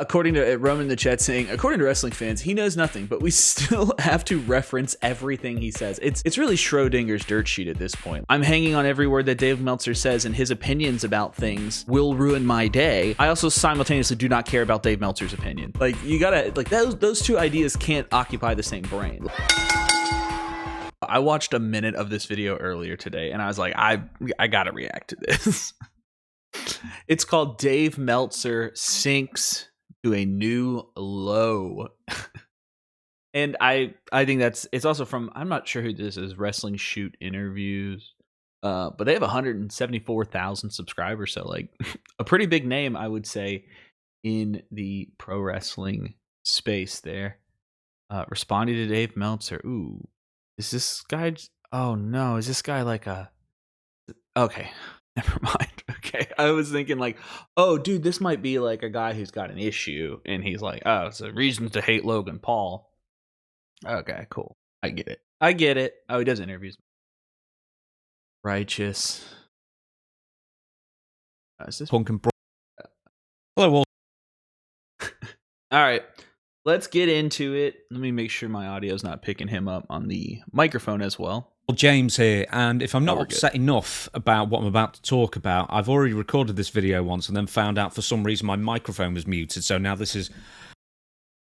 according to Roman in the chat saying, according to wrestling fans, he knows nothing, but we still have to reference everything he says. It's really Schrodinger's dirt sheet at this point. I'm hanging on every word that Dave Meltzer says, and his opinions about things will ruin my day. I also simultaneously do not care about Dave Meltzer's opinion. Like, you gotta, like, those two ideas can't occupy the same brain. I watched a minute of this video earlier today, and I was like, I gotta react to this. It's called Dave Meltzer Sinks to a New Low. And I think it's also from, I'm not sure who this is, Wrestling Shoot Interviews. But they have 174,000 subscribers, so like a pretty big name, I would say, in the pro wrestling space there. Responding to Dave Meltzer. Ooh, is this guy? Oh no, is this guy like a? Okay, never mind. Okay, I was thinking like, oh, dude, this might be like a guy who's got an issue, and he's like, oh, it's a reasons to hate Logan Paul. Okay, cool. I get it. Oh, he does interviews. Righteous. Is this Punk and Hello, all. All right, let's get into it. Let me make sure my audio's not picking him up on the microphone as well. James here, and if I'm not upset enough about what I'm about to talk about, I've already recorded this video once and then found out for some reason my microphone was muted, so now this is...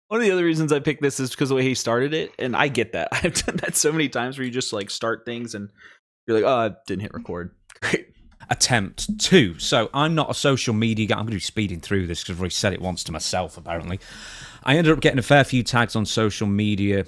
One of the other reasons I picked this is because of the way he started it, and I get that. I've done that so many times where you just like start things and you're like, oh, I didn't hit record. Great. Attempt to. So I'm not a social media guy. I'm going to be speeding through this because I've already said it once to myself, apparently. I ended up getting a fair few tags on social media,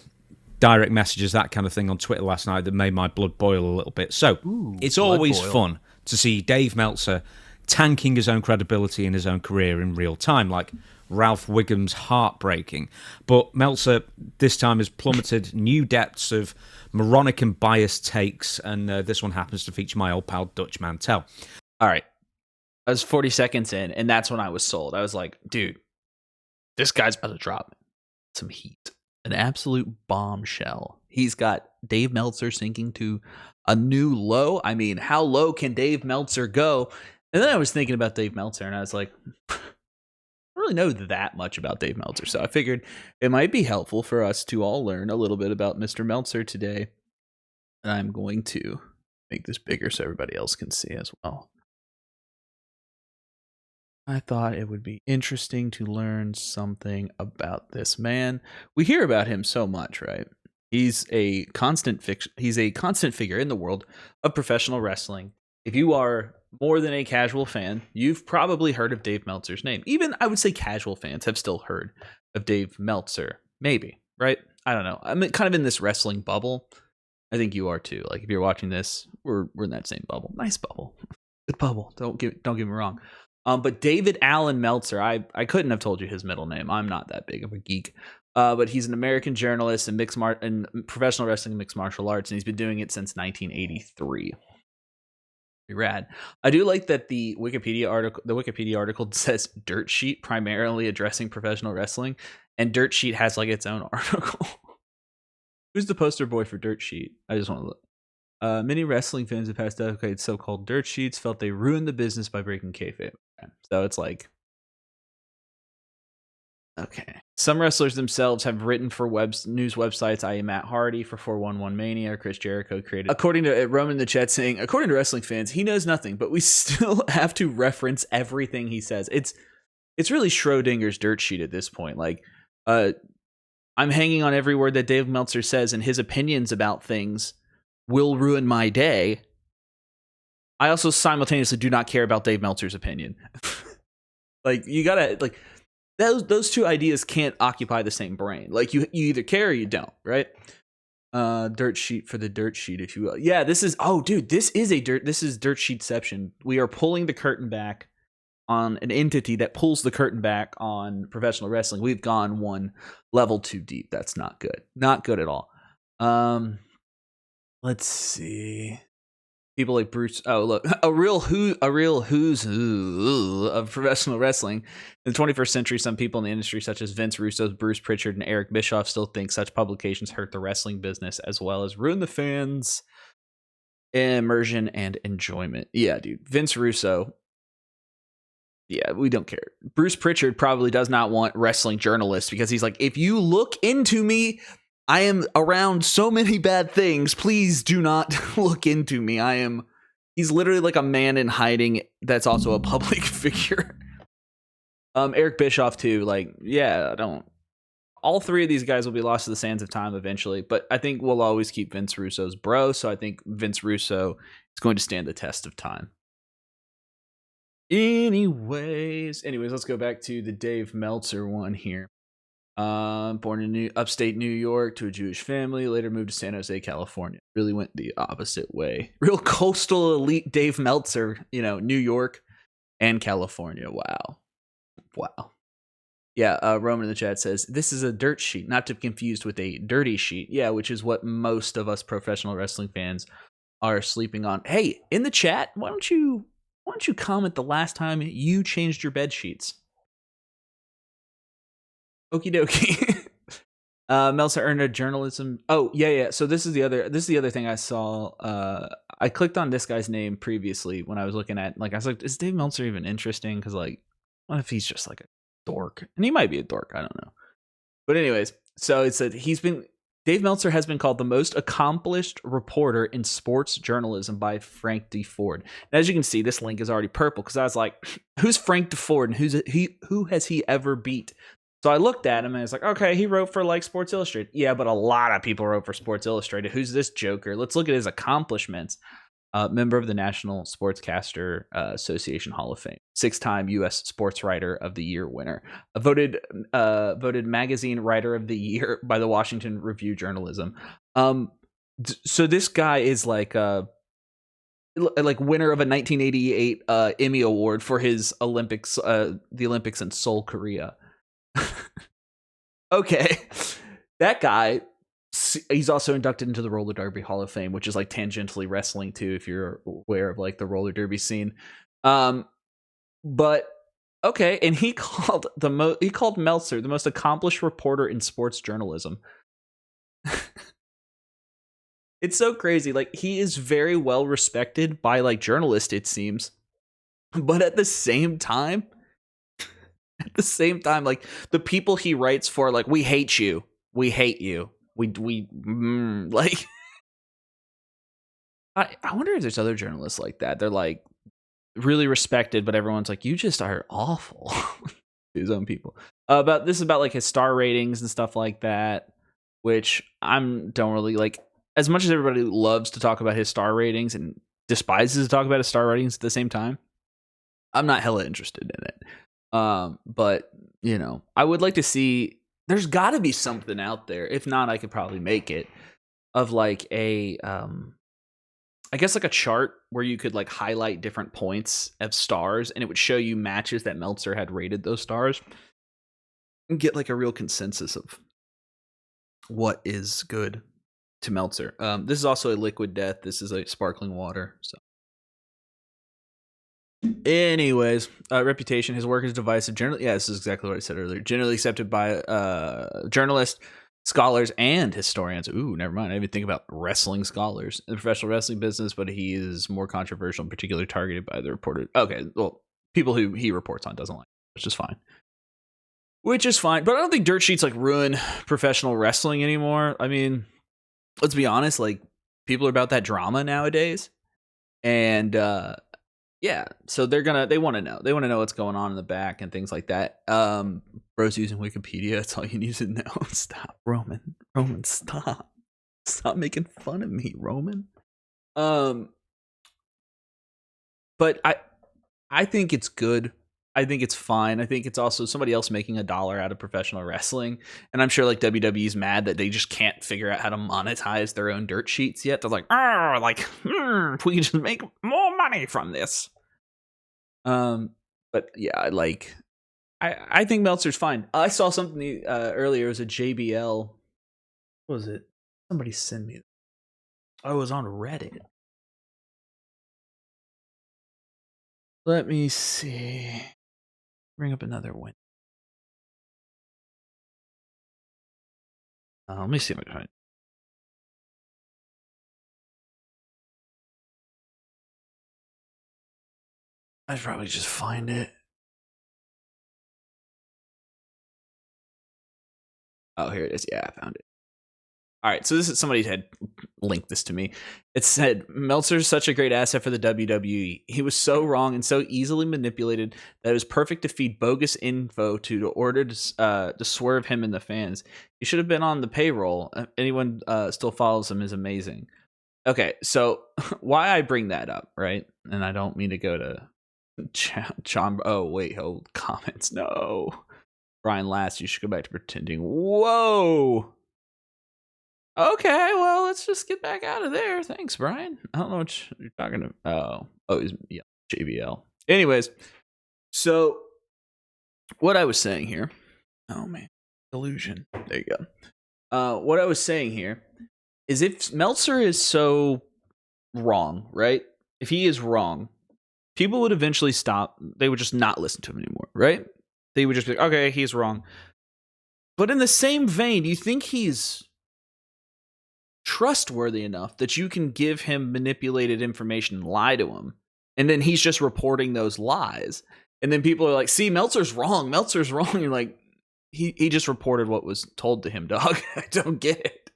direct messages, that kind of thing on Twitter last night that made my blood boil a little bit. So it's always fun to see Dave Meltzer tanking his own credibility in his own career in real time, like Ralph Wiggum's heartbreaking. But Meltzer this time has plummeted new depths of moronic and biased takes, and this one happens to feature my old pal Dutch Mantel. All right. I was 40 seconds in, and that's when I was sold. I was like, dude, this guy's about to drop some heat. An absolute bombshell. He's got Dave Meltzer sinking to a new low. I mean, how low can Dave Meltzer go? And then I was thinking about Dave Meltzer, and I was like, I don't really know that much about Dave Meltzer. So I figured it might be helpful for us to all learn a little bit about Mr. Meltzer today. And I'm going to make this bigger so everybody else can see as well. I thought it would be interesting to learn something about this man. We hear about him so much, right? He's a constant figure in the world of professional wrestling. If you are more than a casual fan, you've probably heard of Dave Meltzer's name. Even, I would say, casual fans have still heard of Dave Meltzer. Maybe, right? I don't know. I'm kind of in this wrestling bubble. I think you are too. Like, if you're watching this, we're in that same bubble. Nice bubble. Good bubble. Don't get me wrong. But David Allen Meltzer, I couldn't have told you his middle name. I'm not that big of a geek. But he's an American journalist in professional wrestling and mixed martial arts, and he's been doing it since 1983. Pretty rad. I do like that the Wikipedia article says Dirt Sheet, primarily addressing professional wrestling, and Dirt Sheet has like its own article. Who's the poster boy for Dirt Sheet? I just want to look. Many wrestling fans have passed advocated so-called dirt sheets felt they ruined the business by breaking kayfabe. Okay. So it's like, okay. Some wrestlers themselves have written for news websites, i.e. Matt Hardy for 411 Mania, Chris Jericho created. According to Roman in the chat saying, according to wrestling fans, he knows nothing, but we still have to reference everything he says. It's really Schrodinger's dirt sheet at this point. Like, I'm hanging on every word that Dave Meltzer says, and his opinions about things will ruin my day. I also simultaneously do not care about Dave Meltzer's opinion. Like, you gotta, like, those two ideas can't occupy the same brain. Like, you either care or you don't, right? Dirt sheet for the dirt sheet, if you will. Yeah, this is dirt sheetception. We are pulling the curtain back on an entity that pulls the curtain back on professional wrestling. We've gone one level too deep. That's not good. Not good at all. Let's see. People like Bruce. Oh, look, a real who's who of professional wrestling. In the 21st century, some people in the industry, such as Vince Russo, Bruce Pritchard, and Eric Bischoff, still think such publications hurt the wrestling business as well as ruin the fans' immersion and enjoyment. Yeah, dude. Vince Russo Yeah, we don't care. Bruce Pritchard probably does not want wrestling journalists because he's like, if you look into me, I am around so many bad things. Please do not look into me. He's literally like a man in hiding that's also a public figure. Eric Bischoff too. Like, yeah, I don't. All three of these guys will be lost to the sands of time eventually, but I think we'll always keep Vince Russo's bro. So I think Vince Russo is going to stand the test of time. Anyways, let's go back to the Dave Meltzer one here. Born in upstate New York to a Jewish family, later moved to San Jose, California. Really went the opposite way. Real coastal elite Dave Meltzer, New York and California. Wow. Yeah, Roman in the chat says, this is a dirt sheet, not to be confused with a dirty sheet. Yeah, which is what most of us professional wrestling fans are sleeping on. Hey, in the chat, why don't you comment the last time you changed your bed sheets? Okie dokie. Meltzer earned a journalism. Oh, yeah. So this is the other thing I saw. I clicked on this guy's name previously when I was looking at, like, I was like, is Dave Meltzer even interesting? Because, like, what if he's just like a dork? And he might be a dork. I don't know. But anyways, so it said Dave Meltzer has been called the most accomplished reporter in sports journalism by Frank D. Ford. And as you can see, this link is already purple because I was like, who's Frank D. Ford and who has he ever beat? So I looked at him and I was like, okay, he wrote for like Sports Illustrated. Yeah, but a lot of people wrote for Sports Illustrated. Who's this joker? Let's look at his accomplishments. Member of the National Sportscaster Association Hall of Fame, 6-time U.S. Sports Writer of the Year winner, voted Magazine Writer of the Year by the Washington Review Journalism. So this guy is like winner of a 1988 Emmy Award for his the Olympics in Seoul, Korea. Okay, that guy. He's also inducted into the Roller Derby Hall of Fame, which is like tangentially wrestling too, if you're aware of like the roller derby scene. But okay, and he called Meltzer the most accomplished reporter in sports journalism. It's so crazy. Like, he is very well respected by like journalists, it seems, but at the same time, like the people he writes for, like, we hate you. Like, I wonder if there's other journalists like that. They're like really respected, but everyone's like, you just are awful to his own people. About like his star ratings and stuff like that, which don't really like. As much as everybody loves to talk about his star ratings and despises to talk about his star ratings at the same time, I'm not hella interested in it. But I would like to see. There's got to be something out there. If not, I could probably make it of like a I guess like a chart where you could like highlight different points of stars, and it would show you matches that Meltzer had rated those stars, and get like a real consensus of what is good to Meltzer. This is also a liquid death. This is a sparkling water. So, anyways, reputation. His work is divisive. Generally, yeah, this is exactly what I said earlier. Generally accepted by journalists, scholars, and historians. Ooh, never mind. I didn't even think about wrestling scholars in the professional wrestling business, but he is more controversial and particularly targeted by the reported. Okay, well, people who he reports on doesn't like, which is fine. But I don't think dirt sheets like ruin professional wrestling anymore. I mean, let's be honest. Like, people are about that drama nowadays, and yeah, so they want to know. They want to know what's going on in the back and things like that. Bro's using Wikipedia. That's all you need to know. Stop, Roman. Roman, stop. Stop making fun of me, Roman. But I think it's good. I think it's fine. I think it's also somebody else making $1 out of professional wrestling. And I'm sure like WWE's mad that they just can't figure out how to monetize their own dirt sheets yet. They're like, we can just make more money from this. But yeah, I think Meltzer's fine. I saw something earlier. It was a JBL. What was it? Somebody sent me. I was on Reddit. Let me see. Bring up another one. Let me see if I can find it. I'd probably just find it. Oh, here it is. Yeah, I found it. All right, so this is somebody had linked this to me. It said Meltzer's such a great asset for the WWE. He was so wrong and so easily manipulated that it was perfect to feed bogus info to order to swerve him and the fans. He should have been on the payroll. Anyone still follows him is amazing. Okay, so why I bring that up, right? And I don't mean to go to John. Oh wait, hold comments. No, Brian Last. You should go back to pretending. Whoa. Okay, well, let's just get back out of there. Thanks, Brian. I don't know what you're talking about. Oh, he's JBL. Anyways, so what I was saying here. Oh man, illusion. There you go. What I was saying here is if Meltzer is so wrong, right? If he is wrong, people would eventually stop. They would just not listen to him anymore, right? They would just be like, okay, he's wrong. But in the same vein, do you think he's trustworthy enough that you can give him manipulated information and lie to him, and then he's just reporting those lies, and then people are like, see, Meltzer's wrong, you're like, he just reported what was told to him, dog. I don't get it.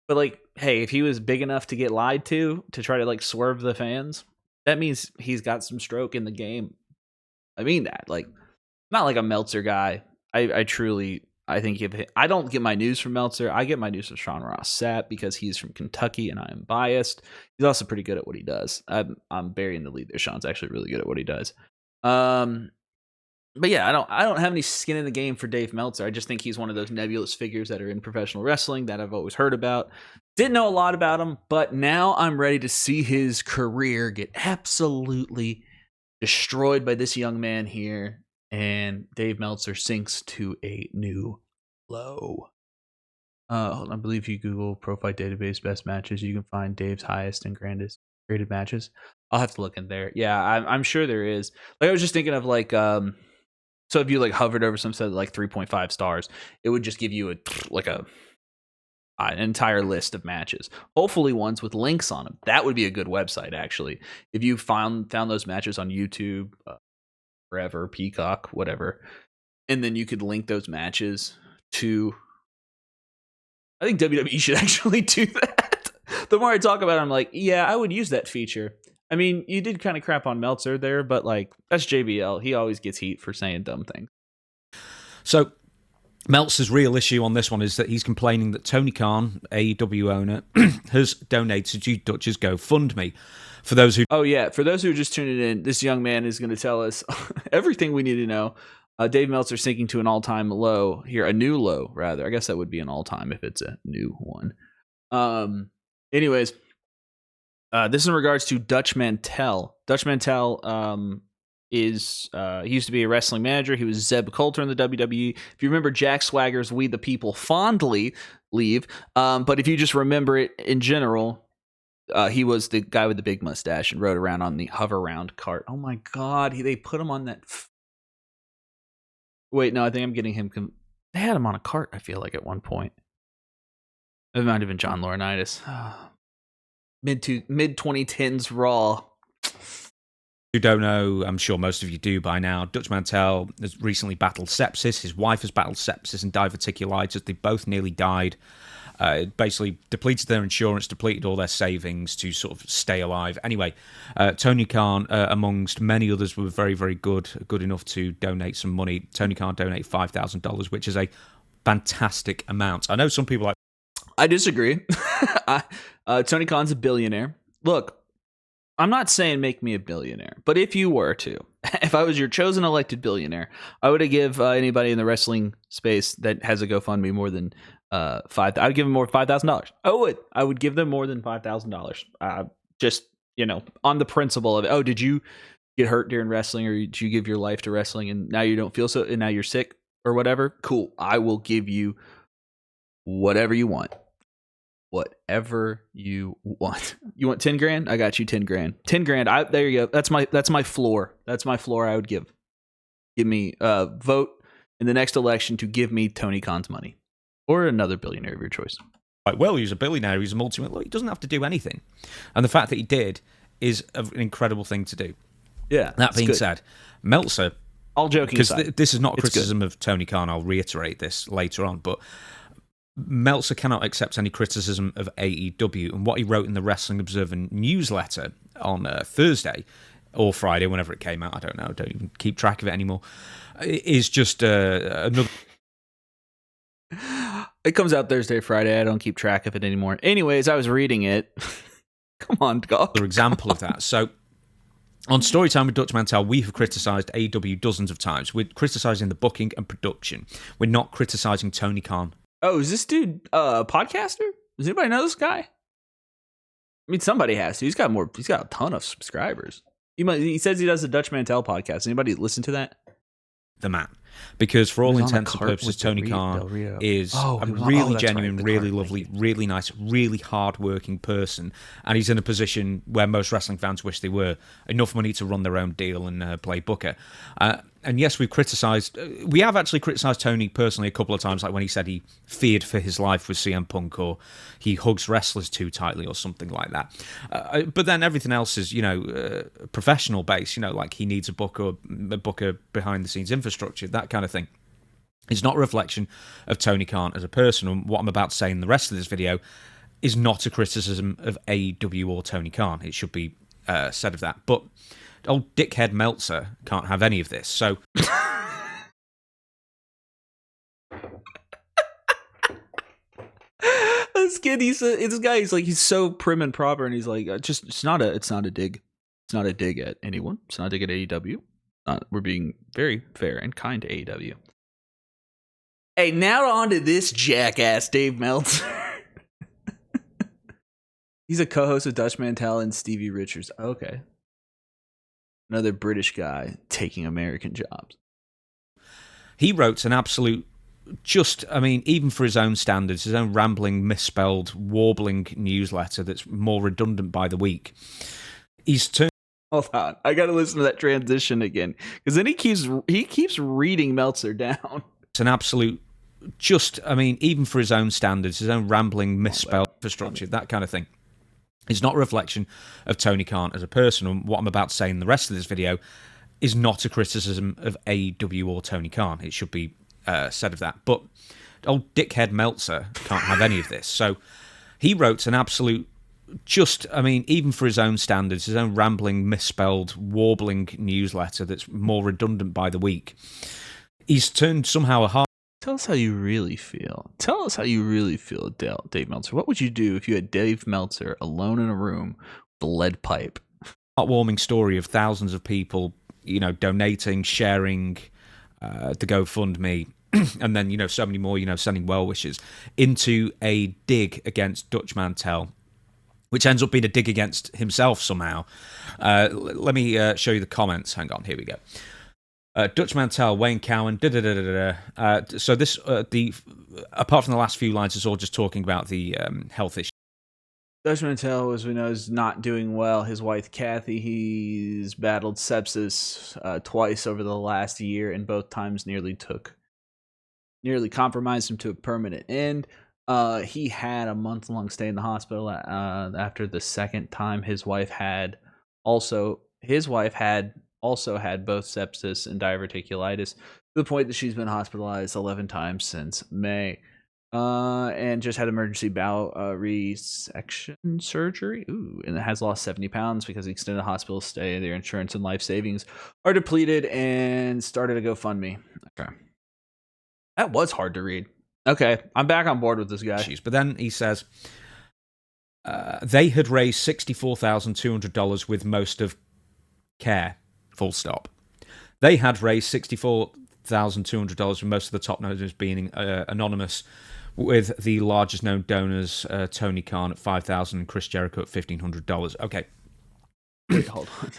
But like, hey, if he was big enough to get lied to try to like swerve the fans, that means he's got some stroke in the game. I mean that, like, not like a Meltzer guy. I think I don't get my news from Meltzer. I get my news from Sean Ross Sapp because he's from Kentucky and I am biased. He's also pretty good at what he does. I'm burying the lead there. Sean's actually really good at what he does. But yeah, I don't have any skin in the game for Dave Meltzer. I just think he's one of those nebulous figures that are in professional wrestling that I've always heard about. Didn't know a lot about him, but now I'm ready to see his career get absolutely destroyed by this young man here. And Dave Meltzer sinks to a new low. I believe if you Google Profile Database best matches, you can find Dave's highest and grandest graded matches. I'll have to look in there. Yeah, I'm sure there is. Like, I was just thinking of like, so if you like hovered over some set like 3.5 stars, it would just give you an entire list of matches. Hopefully ones with links on them. That would be a good website, actually. If you found those matches on YouTube, wherever, Peacock, whatever, and then you could link those matches to, I think WWE should actually do that. The more I talk about it, I'm like, yeah, I would use that feature. I mean, you did kind of crap on Meltzer there, but like, that's JBL. He always gets heat for saying dumb things. So Meltzer's real issue on this one is that he's complaining that Tony Khan, AEW owner, has donated to Dutch's GoFundMe. For those who... Oh, yeah. For those who are just tuning in, this young man is going to tell us everything we need to know. Dave Meltzer sinking to an all-time low here. A new low, rather. I guess that would be an all-time if it's a new one. Anyways, this is in regards to Dutch Mantel. Dutch Mantel is... he used to be a wrestling manager. He was Zeb Coulter in the WWE. If you remember Jack Swagger's We the People fondly leave. But if you just remember it in general... he was the guy with the big mustache and rode around on the hover round cart. Oh my God. They put him on that. Wait, no, I think I'm getting him. They had him on a cart, I feel like, at one point. It might have been John Laurinaitis. Mid 2010s Raw. Who don't know, I'm sure most of you do by now, Dutch Mantel has recently battled sepsis. His wife has battled sepsis and diverticulitis. They both nearly died. It basically depleted their insurance, depleted all their savings to sort of stay alive. Anyway, Tony Khan, amongst many others, were very, very good enough to donate some money. Tony Khan donated $5,000, which is a fantastic amount. I know some people like... I disagree. Tony Khan's a billionaire. Look, I'm not saying make me a billionaire, but if you were to, if I was your chosen elected billionaire, I would give anybody in the wrestling space that has a GoFundMe more than... I'd give them more $5,000. I would give them more than $5,000. Just, on the principle of, oh, did you get hurt during wrestling, or did you give your life to wrestling and now you don't feel so, and now you're sick or whatever? Cool. I will give you whatever you want. Whatever you want. You want 10 grand? I got you 10 grand. 10 grand. There you go. That's my floor. That's my floor I would give. Give me vote in the next election to give me Tony Khan's money. Or another billionaire of your choice. Like, well, he's a billionaire, he's a multi-millionaire. He doesn't have to do anything. And the fact that he did is an incredible thing to do. Yeah. That being said, Meltzer... All joking aside. Because this is not a criticism of Tony Khan, I'll reiterate this later on, but Meltzer cannot accept any criticism of AEW, and what he wrote in the Wrestling Observer newsletter on Thursday or Friday, whenever it came out, I don't know, I don't even keep track of it anymore, is just another... It comes out Thursday, Friday. I don't keep track of it anymore. Anyways, I was reading it. Come on, God. Another example of that. So, on Storytime with Dutch Mantel, we have criticised AEW dozens of times. We're criticising the booking and production. We're not criticising Tony Khan. Oh, is this dude a podcaster? Does anybody know this guy? I mean, somebody has to. He's got a ton of subscribers. He says he does the Dutch Mantel podcast. Anybody listen to that? The man. Because for all intents and purposes, Tony Khan is a really genuine, really lovely, really nice, really hard-working person. And he's in a position where most wrestling fans wish they were. Enough money to run their own deal and play booker. And yes, we have actually criticised Tony personally a couple of times, like when he said he feared for his life with CM Punk, or he hugs wrestlers too tightly, or something like that. But then everything else is, professional base, like he needs a booker behind the scenes infrastructure, that kind of thing. It's not a reflection of Tony Khan as a person, and what I'm about to say in the rest of this video is not a criticism of AEW or Tony Khan. It should be said of that. But old dickhead Meltzer can't have any of this, so... This kid, he's so prim and proper, and he's like, it's not a dig. It's not a dig at anyone. It's not a dig at AEW. We're being very fair and kind to AEW. Hey, now on to this jackass, Dave Meltzer. He's a co-host of Dutch Mantel and Stevie Richards. Okay. Another British guy taking American jobs. He wrote an absolute, even for his own standards, his own rambling, misspelled, warbling newsletter that's more redundant by the week. He's turned... Hold on, I gotta listen to that transition again, because then he keeps reading Meltzer down. It's an absolute, even for his own standards, his own rambling, misspelled infrastructure, that kind of thing. It's not a reflection of Tony Khan as a person, and what I'm about to say in the rest of this video is not a criticism of AEW or Tony Khan. It should be said of that. But old dickhead Meltzer can't have any of this. So he wrote an absolute, even for his own standards, his own rambling, misspelled, warbling newsletter that's more redundant by the week. He's turned somehow a hard... Tell us how you really feel. Tell us how you really feel, Dave Meltzer. What would you do if you had Dave Meltzer alone in a room with a lead pipe? Heartwarming story of thousands of people, donating, sharing the GoFundMe, and then, so many more, sending well wishes into a dig against Dutch Mantel, which ends up being a dig against himself somehow. Let me show you the comments. Hang on, here we go. Dutch Mantel, Wayne Cowan, so this, apart from the last few lines, it's all just talking about the health issue. Dutch Mantel, as we know, is not doing well. His wife, Kathy, he's battled sepsis twice over the last year, and both times nearly compromised him to a permanent end. He had a month-long stay in the hospital after the second time. His wife had also had both sepsis and diverticulitis, to the point that she's been hospitalized 11 times since May, and just had emergency bowel resection surgery. And it has lost 70 pounds because the extended hospital stay, their insurance and life savings are depleted, and started a GoFundMe. Okay. That was hard to read. Okay, I'm back on board with this guy. But then he says, they had raised $64,200 with most of care. Full stop. They had raised $64,200 with most of the top donors being anonymous, with the largest known donors, Tony Khan at $5,000 and Chris Jericho at $1,500. Okay. Wait, hold on.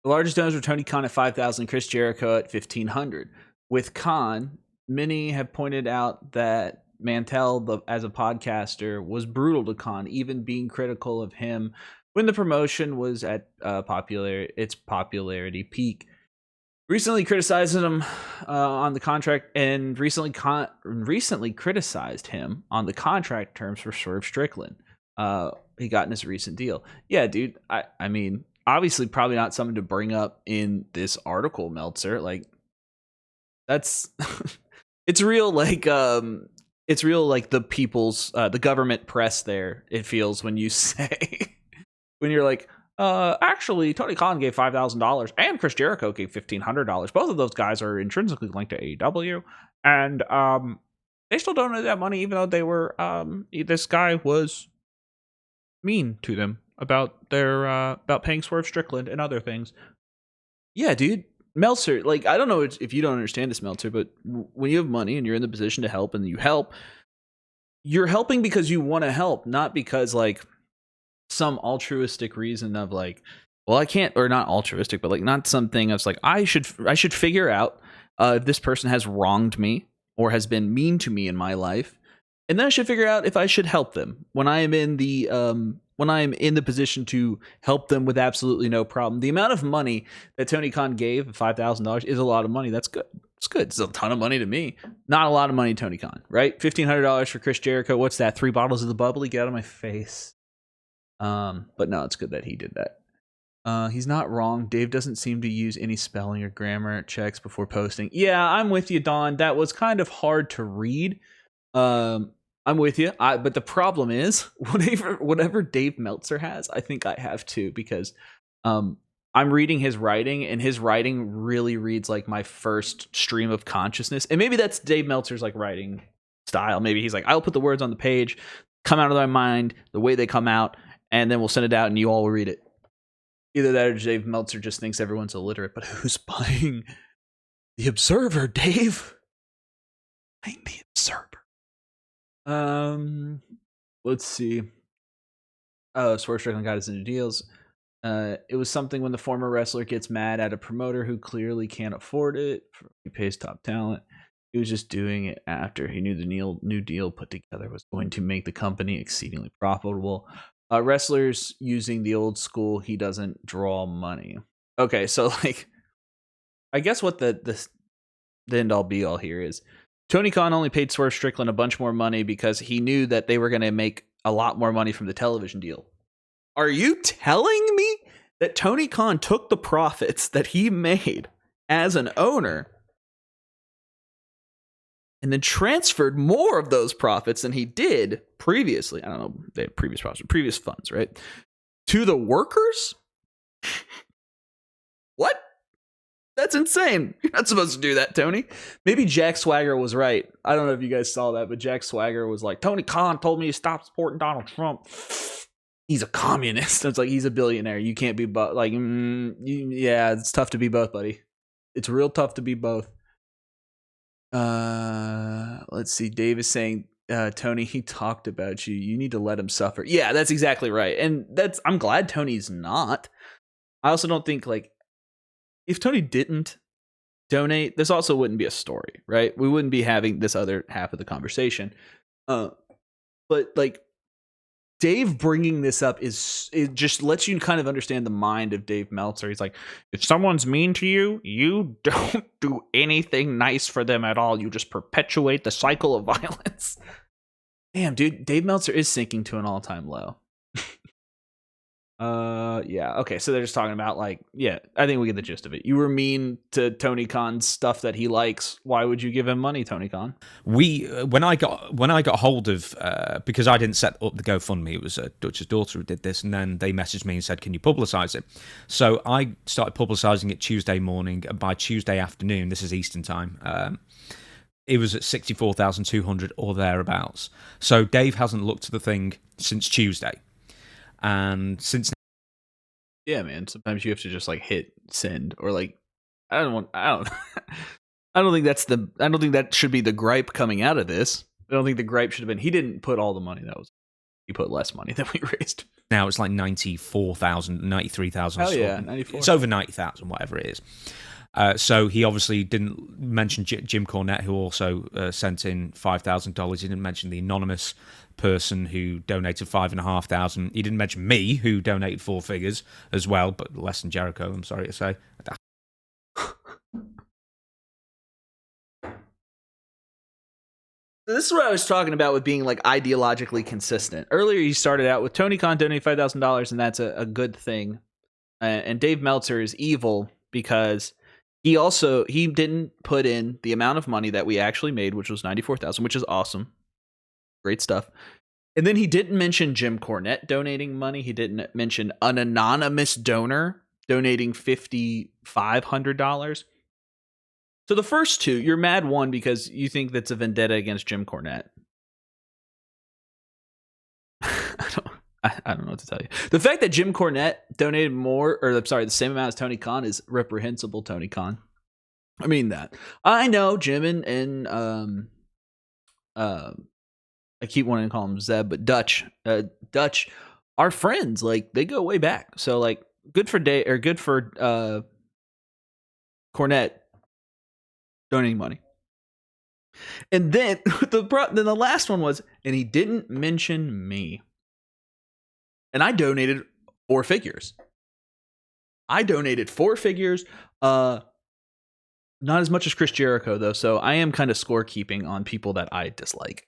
The largest donors were Tony Khan at $5,000, Chris Jericho at $1,500. With Khan, many have pointed out that Mantel, as a podcaster, was brutal to Khan, even being critical of him when the promotion was at its popularity peak. Recently criticized him on the contract, and recently criticized him on the contract terms for Swerve Strickland. He got in his recent deal. Yeah, dude. I mean, obviously, probably not something to bring up in this article, Meltzer. Like, that's it's real. Like, it's real like the people's the government press there. It feels when you say when you're like, actually, Tony Khan gave $5,000 and Chris Jericho gave $1,500. Both of those guys are intrinsically linked to AEW, and they still donated that money, even though they were this guy was mean to them about their about paying Swerve Strickland and other things. Yeah, dude. Meltzer, like, I don't know if you don't understand this, Meltzer, but when you have money and you're in the position to help and you help, you're helping because you want to help, not because, like, some altruistic reason of, like, well, I can't, or not altruistic, but, like, not something of, like, I should figure out if this person has wronged me or has been mean to me in my life, and then I should figure out if I should help them when I am in the position to help them with absolutely no problem. The amount of money that Tony Khan gave, $5,000, is a lot of money. That's good. It's good. It's a ton of money to me. Not a lot of money to Tony Khan, right? $1,500 for Chris Jericho. What's that? 3 bottles of the bubbly? Get out of my face. But no, it's good that he did that. He's not wrong. Dave doesn't seem to use any spelling or grammar checks before posting. Yeah, I'm with you, Don. That was kind of hard to read. I'm with you. But the problem is, whatever Dave Meltzer has, I think I have too, because I'm reading his writing, and his writing really reads like my first stream of consciousness. And maybe that's Dave Meltzer's like writing style. Maybe he's like, I'll put the words on the page, come out of my mind the way they come out, and then we'll send it out and you all will read it. Either that or Dave Meltzer just thinks everyone's illiterate. But who's buying the Observer, Dave? Buying the Observer. Let's see. Swerve Strickland got us into deals. It was something when the former wrestler gets mad at a promoter who clearly can't afford it. He pays top talent. He was just doing it after he knew the new deal put together was going to make the company exceedingly profitable. Wrestlers using the old school, he doesn't draw money. Okay, so like, I guess what the end all be all here is, Tony Khan only paid Swerve Strickland a bunch more money because he knew that they were going to make a lot more money from the television deal. Are you telling me that Tony Khan took the profits that he made as an owner and then transferred more of those profits than he did previously? I don't know, they had previous profits, previous funds, right? To the workers? What? That's insane. You're not supposed to do that, Tony. Maybe Jack Swagger was right. I don't know if you guys saw that, but Jack Swagger was like, Tony Khan told me to stop supporting Donald Trump. He's a communist. It's like, he's a billionaire. You can't be both. Like, yeah, it's tough to be both, buddy. It's real tough to be both. Let's see. Dave is saying, Tony, he talked about you. You need to let him suffer. Yeah, that's exactly right. And I'm glad Tony's not. I also don't think, like, if Tony didn't donate, this also wouldn't be a story, right? We wouldn't be having this other half of the conversation. But like, Dave bringing this up it just lets you kind of understand the mind of Dave Meltzer. He's like, if someone's mean to you, you don't do anything nice for them at all. You just perpetuate the cycle of violence. Damn, dude, Dave Meltzer is sinking to an all-time low. Yeah, okay, so they're just talking about, like, yeah, I think we get the gist of it. You were mean to Tony Khan's stuff that he likes. Why would you give him money, Tony Khan? When I got hold of, because I didn't set up the GoFundMe, it was Dutch's daughter who did this, and then they messaged me and said, can you publicize it? So I started publicizing it Tuesday morning, and by Tuesday afternoon, this is Eastern time, it was at 64,200 or thereabouts. So Dave hasn't looked at the thing since Tuesday. And since, yeah, man, sometimes you have to just like hit send, or like, I don't think that should be the gripe coming out of this. I don't think the gripe should have been he didn't put all the money. He put less money than we raised. Now it's like 94,000, 93,000. Oh yeah, 94. It's over 90,000, whatever it is. So he obviously didn't mention Jim Cornette, who also sent in $5,000. He didn't mention the anonymous person who donated $5,500. He didn't mention me, who donated 4 figures as well, but less than Jericho, I'm sorry to say. This is what I was talking about with being like ideologically consistent. Earlier, you started out with Tony Khan donating $5,000, and that's a good thing. And Dave Meltzer is evil because he didn't put in the amount of money that we actually made, which was $94,000, which is awesome. Great stuff. And then he didn't mention Jim Cornette donating money. He didn't mention an anonymous donor donating $5,500. So the first two, you're mad, one, because you think that's a vendetta against Jim Cornette. I don't know what to tell you. The fact that Jim Cornette donated more, or I'm sorry, the same amount as Tony Khan is reprehensible, Tony Khan. I mean that. I know Jim and I keep wanting to call him Zeb, but Dutch are friends. Like, they go way back. So, like, good for Cornette donating money. And then the last one was, and he didn't mention me. And I donated 4 figures. Not as much as Chris Jericho, though. So I am kind of scorekeeping on people that I dislike.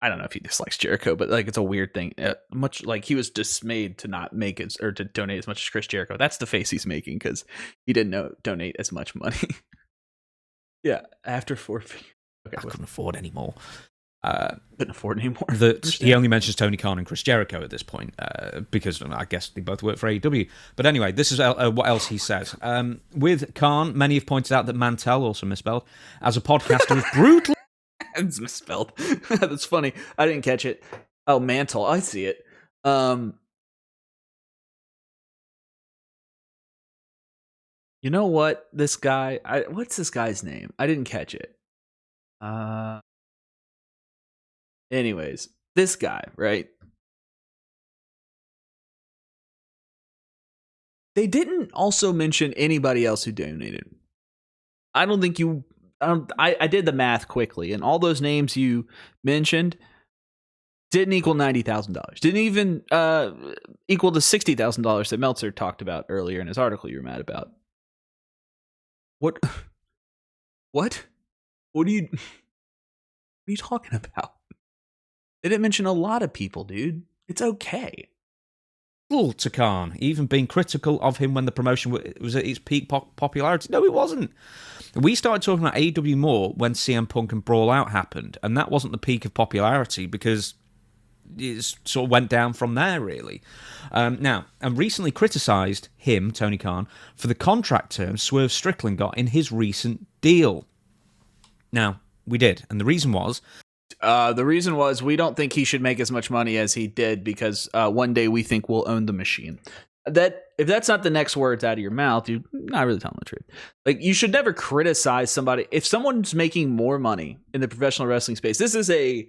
I don't know if he dislikes Jericho, but like, it's a weird thing. Much like he was dismayed to not make it or to donate as much as Chris Jericho. That's the face he's making because he didn't donate as much money. Yeah, after 4 figures. Okay, I couldn't afford anymore. Couldn't afford anymore. He only mentions Tony Khan and Chris Jericho at this point because I guess they both work for AEW. But anyway, this is what else he says. With Khan, many have pointed out that Mantell, also misspelled, as a podcaster is brutal. It's misspelled. That's funny. I didn't catch it. Oh, Mantle. I see it. You know what? This guy. What's this guy's name? I didn't catch it. Anyways, this guy, right? They didn't also mention anybody else who donated. I don't think you. I did the math quickly, and all those names you mentioned didn't equal $90,000. Didn't even equal the $60,000 that Meltzer talked about earlier in his article you were mad about. What? What are you talking about? They didn't mention a lot of people, dude. It's okay. To Khan, even being critical of him when the promotion was at its peak popularity. No, it wasn't. We started talking about AEW more when CM Punk and Brawl Out happened, and that wasn't the peak of popularity because it sort of went down from there, really. Now, and recently criticised him, Tony Khan, for the contract terms Swerve Strickland got in his recent deal. Now, we did, and the reason was we don't think he should make as much money as he did because one day we think we'll own the machine. That if that's not the next words out of your mouth, you're not really telling the truth. Like, you should never criticize somebody if someone's making more money in the professional wrestling space. This is a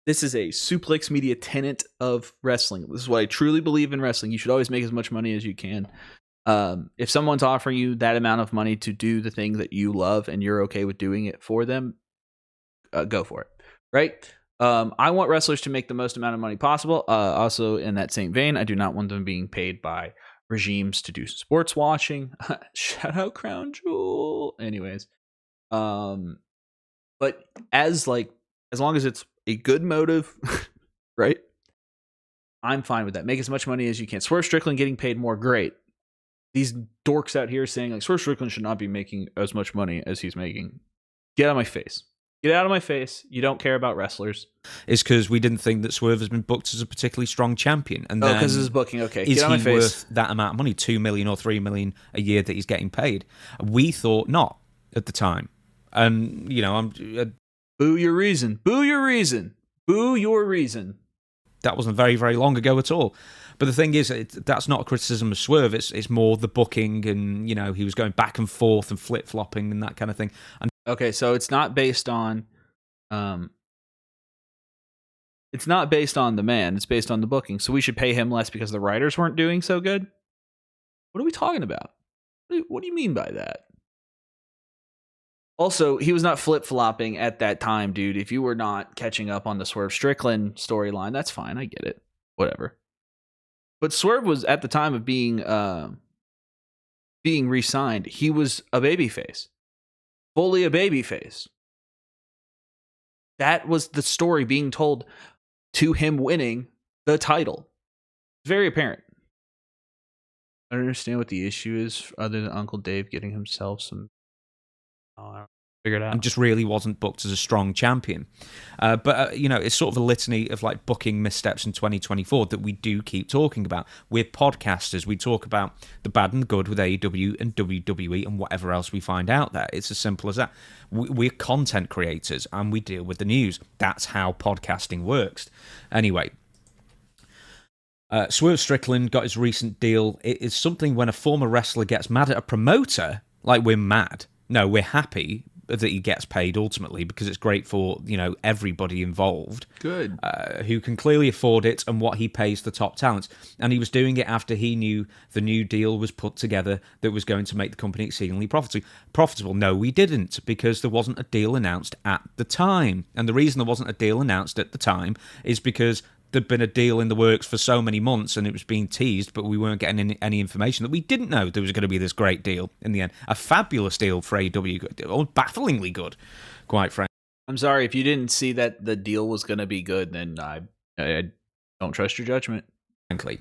suplex media tenet of wrestling. This is what I truly believe in wrestling. You should always make as much money as you can. If someone's offering you that amount of money to do the thing that you love and you're okay with doing it for them, go for it. Right? I want wrestlers to make the most amount of money possible. Also, in that same vein, I do not want them being paid by regimes to do sports watching. Shout out Crown Jewel. Anyways, but as long as it's a good motive, right? I'm fine with that. Make as much money as you can. Swerve Strickland getting paid more, great. These dorks out here saying like Swerve Strickland should not be making as much money as he's making. Get out of my face. Get out of my face. You don't care about wrestlers. It's because we didn't think that Swerve has been booked as a particularly strong champion. And because of his booking. Okay, is get out of my he face. worth that amount of money, $2 million or $3 million a year that he's getting paid? We thought not at the time. And, you know, boo your reason. Boo your reason. Boo your reason. That wasn't very, very long ago at all. But the thing is, that's not a criticism of Swerve. It's more the booking and, you know, he was going back and forth and flip-flopping and that kind of thing. And okay, so it's not based on the man. It's based on the booking. So we should pay him less because the writers weren't doing so good? What are we talking about? What do you mean by that? Also, he was not flip-flopping at that time, dude. If you were not catching up on the Swerve Strickland storyline, that's fine. I get it. Whatever. But Swerve was, at the time of being re-signed, he was a babyface. Fully a babyface. That was the story being told to him winning the title. It's very apparent. I don't understand what the issue is other than Uncle Dave getting himself some... Figured out. and just really wasn't booked as a strong champion. But it's sort of a litany of like booking missteps in 2024 that we do keep talking about. We're podcasters. We talk about the bad and the good with AEW and WWE and whatever else we find out there. It's as simple as that. We're content creators and we deal with the news. That's how podcasting works. Anyway, Swerve Strickland got his recent deal. It is something when a former wrestler gets mad at a promoter, like we're mad. No, we're happy that he gets paid ultimately because it's great for everybody involved. Good. Who can clearly afford it and what he pays the top talents. And he was doing it after he knew the new deal was put together that was going to make the company exceedingly profitable. No, we didn't, because there wasn't a deal announced at the time. And the reason there wasn't a deal announced at the time is because there'd been a deal in the works for so many months and it was being teased, but we weren't getting any information that we didn't know there was going to be this great deal in the end. A fabulous deal for AEW, bafflingly good, quite frankly. I'm sorry, if you didn't see that the deal was going to be good, then I don't trust your judgment. Frankly.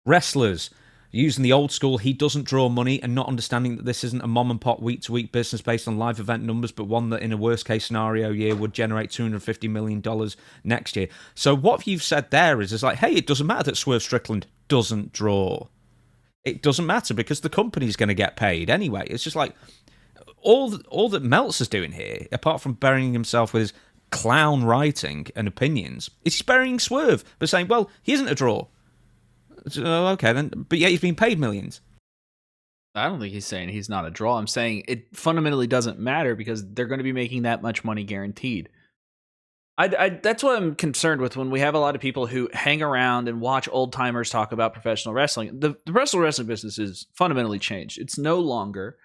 Wrestlers. Using the old school, he doesn't draw money, and not understanding that this isn't a mom-and-pop week-to-week business based on live event numbers, but one that in a worst-case scenario year would generate $250 million next year. So what you've said there is like, hey, it doesn't matter that Swerve Strickland doesn't draw. It doesn't matter because the company's going to get paid anyway. It's just like, all that Meltzer's doing here, apart from burying himself with his clown writing and opinions, is he's burying Swerve by saying, well, he isn't a draw. So, okay, then, but yet he's being paid millions. I don't think he's saying he's not a draw. I'm saying it fundamentally doesn't matter because they're going to be making that much money guaranteed. That's what I'm concerned with when we have a lot of people who hang around and watch old timers talk about professional wrestling. The professional wrestling business is fundamentally changed. It's no longer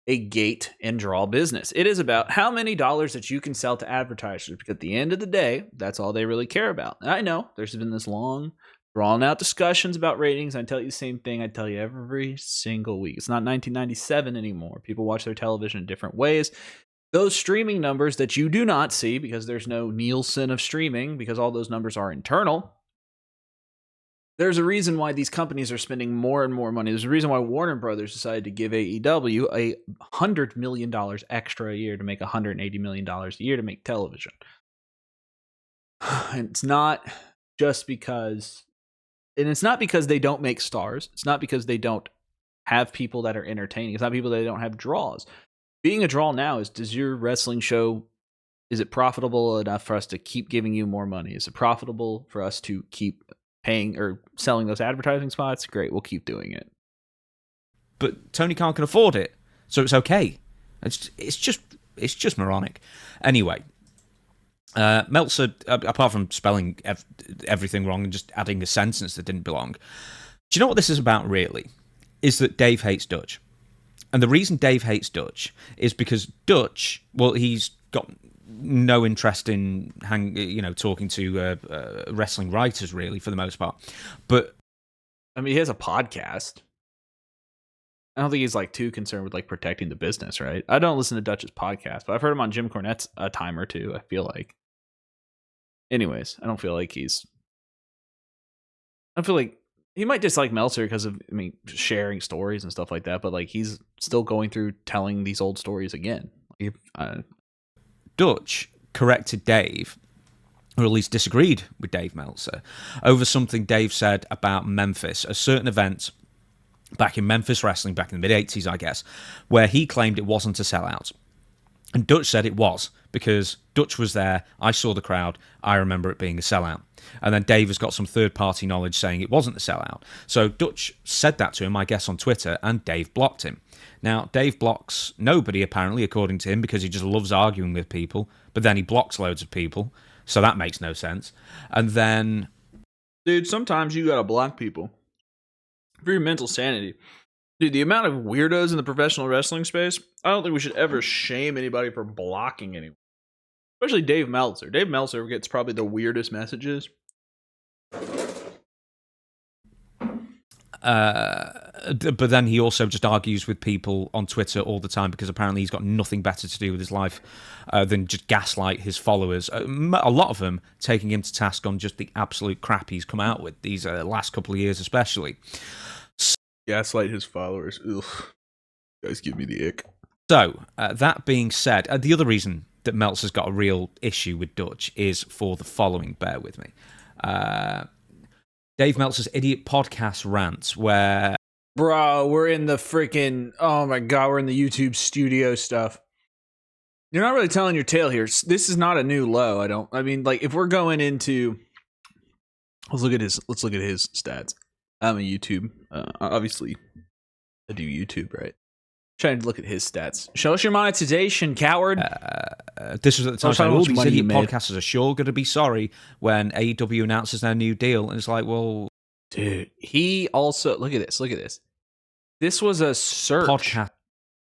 a gate and draw business. It is about how many dollars that you can sell to advertisers, because at the end of the day, that's all they really care about. And I know there's been this long, drawn out discussions about ratings. I tell you the same thing I tell you every single week. It's not 1997 anymore. People watch their television in different ways. Those streaming numbers that you do not see because there's no Nielsen of streaming, because all those numbers are internal. There's a reason why these companies are spending more and more money. There's a reason why Warner Brothers decided to give AEW $100 million extra a year to make $180 million a year to make television. And it's not just because... And it's not because they don't make stars. It's not because they don't have people that are entertaining. It's not people that they don't have draws. Being a draw now is, does your wrestling show, is it profitable enough for us to keep giving you more money? Is it profitable for us to keep paying or selling those advertising spots? Great, we'll keep doing it. But Tony Khan can afford it, so it's okay. It's just moronic. Anyway. Meltzer, apart from spelling everything wrong and just adding a sentence that didn't belong, do you know what this is about really? Is that Dave hates Dutch. And the reason Dave hates Dutch is because Dutch, well, he's got no interest in talking to wrestling writers really for the most part. But I mean, he has a podcast. I don't think he's like too concerned with like protecting the business, right? I don't listen to Dutch's podcast, but I've heard him on Jim Cornette's a time or two, I feel like. Anyways, I don't feel like he might dislike Meltzer because of, sharing stories and stuff like that, but like he's still going through telling these old stories again. Dutch corrected Dave, or at least disagreed with Dave Meltzer, over something Dave said about Memphis, a certain event back in Memphis wrestling back in the mid-'80s, I guess, where he claimed it wasn't a sellout. And Dutch said it was, because Dutch was there, I saw the crowd, I remember it being a sellout. And then Dave has got some third-party knowledge saying it wasn't a sellout. So Dutch said that to him, I guess, on Twitter, and Dave blocked him. Now, Dave blocks nobody, apparently, according to him, because he just loves arguing with people, but then he blocks loads of people, so that makes no sense. And then... Dude, sometimes you gotta block people. For your mental sanity. Dude, the amount of weirdos in the professional wrestling space, I don't think we should ever shame anybody for blocking anyone. Especially Dave Meltzer. Dave Meltzer gets probably the weirdest messages. But then he also just argues with people on Twitter all the time because apparently he's got nothing better to do with his life than just gaslight his followers. A lot of them taking him to task on just the absolute crap he's come out with these last couple of years especially. Gaslight his followers. Ugh. You guys give me the ick. So, that being said, the other reason that Meltzer's got a real issue with Dutch is for the following. Bear with me. Dave Meltzer's Idiot Podcast rants, where... Bro, we're in the freaking... Oh my god, we're in the YouTube studio stuff. You're not really telling your tale here. This is not a new low. I mean, like, if we're going into... Let's look at his stats. I'm a YouTube. Obviously, I do YouTube, right? Trying to look at his stats. Show us your monetization, coward. This was at the time saying, all these idiot podcasters are sure going to be sorry when AEW announces their new deal. And it's like, well... Dude, he also... Look at this. This was a search. Podcast.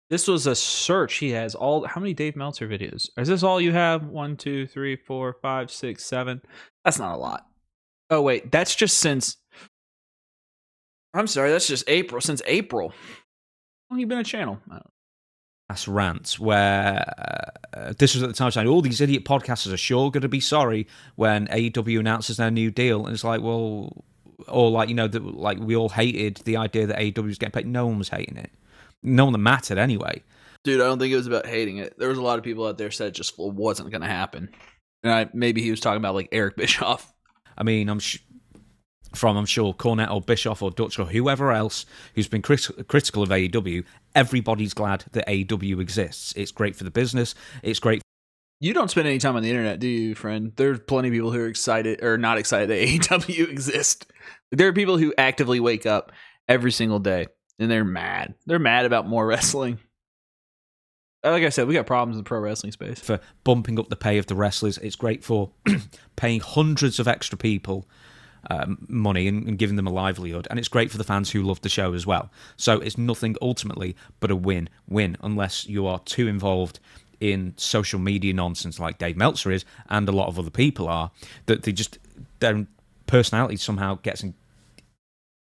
This was a search. He has all... How many Dave Meltzer videos? Is this all you have? 1, 2, 3, 4, 5, 6, 7. That's not a lot. Oh, wait. That's just since... I'm sorry. That's just April. Since April. How long you been a channel? I don't know. That's rants where this was at the time saying all these idiot podcasters are sure going to be sorry when AEW announces their new deal. And it's like, well... Or like, you know, like we all hated the idea that AEW was getting paid. No one was hating it. No one that mattered anyway. Dude, I don't think it was about hating it. There was a lot of people out there said it just wasn't going to happen. And maybe he was talking about like Eric Bischoff. I mean, I'm sure Cornette or Bischoff or Dutch or whoever else who's been critical of AEW, everybody's glad that AEW exists. It's great for the business. It's great. You don't spend any time on the internet, do you, friend? There's plenty of people who are excited or not excited that AEW exists. There are people who actively wake up every single day and they're mad. They're mad about more wrestling. Like I said, we got problems in the pro wrestling space. For bumping up the pay of the wrestlers. It's great for paying hundreds of extra people money and giving them a livelihood. And it's great for the fans who love the show as well. So it's nothing ultimately but a win-win unless you are too involved in social media nonsense like Dave Meltzer is, and a lot of other people are, that their personality somehow gets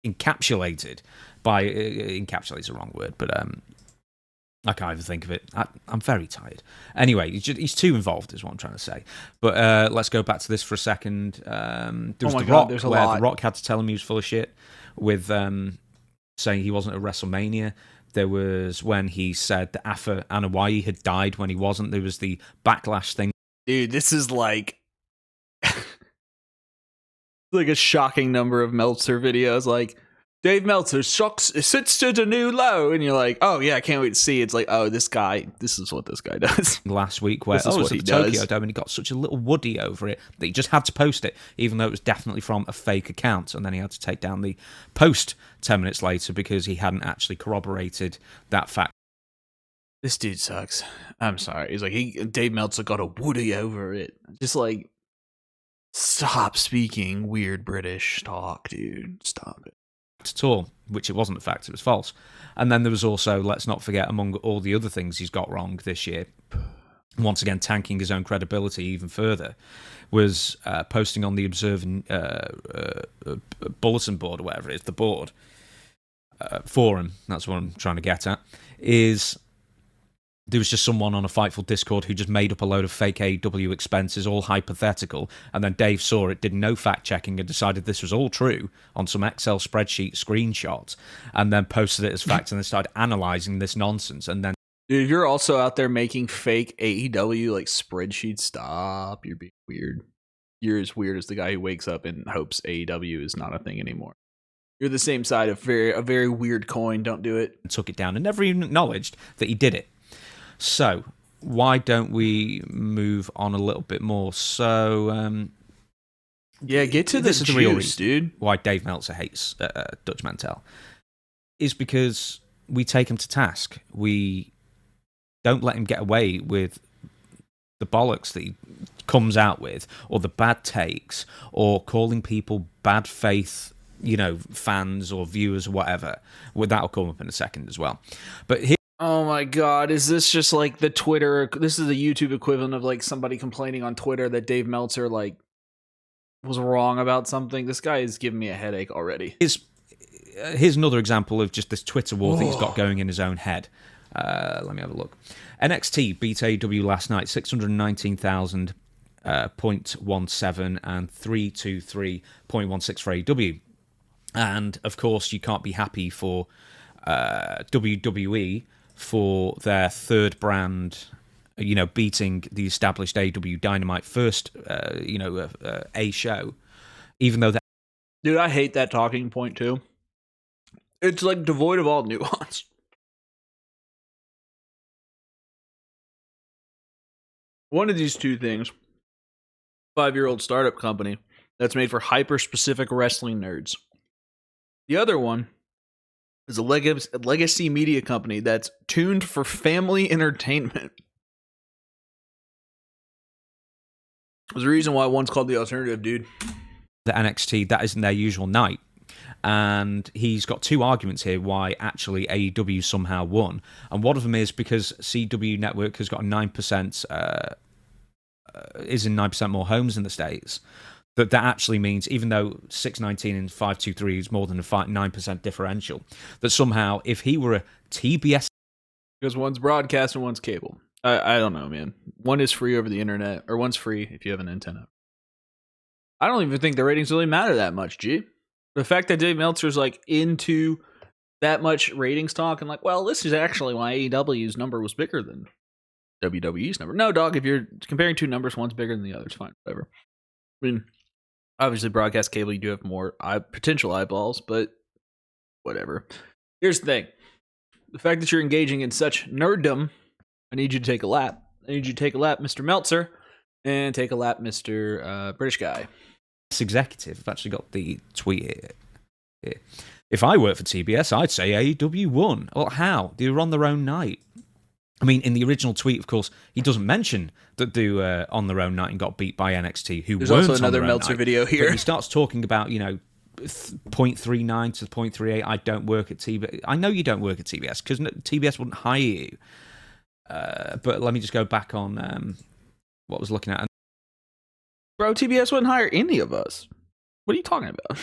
encapsulated by... encapsulate's the wrong word, but I can't even think of it. I'm very tired. Anyway, he's too involved is what I'm trying to say. But let's go back to this for a second. There was The Rock, where The Rock had to tell him he was full of shit with saying he wasn't at WrestleMania. There was when he said that Afa Anoa'i had died when he wasn't. There was the backlash thing. Dude, this is like... like a shocking number of Meltzer videos. Like, Dave Meltzer sits to the new low. And you're like, oh, yeah, I can't wait to see. It's like, oh, this is what this guy does. Last week, where, it's at the Tokyo Dome, and he got such a little woody over it that he just had to post it, even though it was definitely from a fake account. And then he had to take down the post 10 minutes later because he hadn't actually corroborated that fact. This dude sucks. I'm sorry. He's like, Dave Meltzer got a woody over it. Just like, stop speaking weird British talk, dude. Stop it. At all, which it wasn't a fact, it was false. And then there was also, let's not forget, among all the other things he's got wrong this year, once again tanking his own credibility even further, was posting on the Observer bulletin board or whatever it is, the board forum, that's what I'm trying to get at, is there was just someone on a Fightful Discord who just made up a load of fake AEW expenses, all hypothetical, and then Dave saw it, did no fact-checking, and decided this was all true on some Excel spreadsheet screenshots, and then posted it as fact, and then started analysing this nonsense, and then... Dude, you're also out there making fake AEW, like, spreadsheets. Stop. You're being weird. You're as weird as the guy who wakes up and hopes AEW is not a thing anymore. You're the same side of a very weird coin. Don't do it. Took it down and never even acknowledged that he did it. So, why don't we move on a little bit more? So, yeah, get to this. This is the real reason, dude. Why Dave Meltzer hates Dutch Mantel is because we take him to task. We don't let him get away with the bollocks that he comes out with, or the bad takes, or calling people bad faith, fans or viewers or whatever. Well, that'll come up in a second as well. But here. Oh my god, is this just like the Twitter... This is the YouTube equivalent of like somebody complaining on Twitter that Dave Meltzer like was wrong about something? This guy is giving me a headache already. Here's another example of just this Twitter war that he's got going in his own head. Let me have a look. NXT beat AEW last night, 619,000 0.17 and 323.16 for AEW. And of course, you can't be happy for WWE for their third brand, beating the established AW Dynamite first, a show, even though that. Dude, I hate that talking point too. It's like devoid of all nuance. One of these two things, 5-year-old startup company that's made for hyper-specific wrestling nerds. The other one is a legacy media company that's tuned for family entertainment. There's a reason why one's called The Alternative, dude. The NXT, that isn't their usual night. And he's got two arguments here why actually AEW somehow won. And one of them is because CW Network has got 9%, is in 9% more homes in the States. That actually means, even though 619 and 523 is more than a 9% differential, that somehow if he were a TBS... Because one's broadcast and one's cable. I don't know, man. One is free over the internet, or one's free if you have an antenna. I don't even think the ratings really matter that much, G. The fact that Dave Meltzer's like into that much ratings talk and like, well, this is actually why AEW's number was bigger than WWE's number. No, dog, if you're comparing two numbers, one's bigger than the other, it's fine, whatever. I mean, obviously, broadcast cable, you do have more potential eyeballs, but whatever. Here's the thing. The fact that you're engaging in such nerddom, I need you to take a lap. I need you to take a lap, Mr. Meltzer, and take a lap, Mr. British guy. Executive. I've actually got the tweet here. If I worked for TBS, I'd say AEW won. Well, how? They were on their own night. I mean, in the original tweet, of course, he doesn't mention that they were on their own night and got beat by NXT, who There's weren't also another on their Meltzer own night. video here. But he starts talking about, 0.39 to 0.38. I don't work at TBS. I know you don't work at TBS because TBS wouldn't hire you. But let me just go back on what I was looking at. Bro, TBS wouldn't hire any of us. What are you talking about?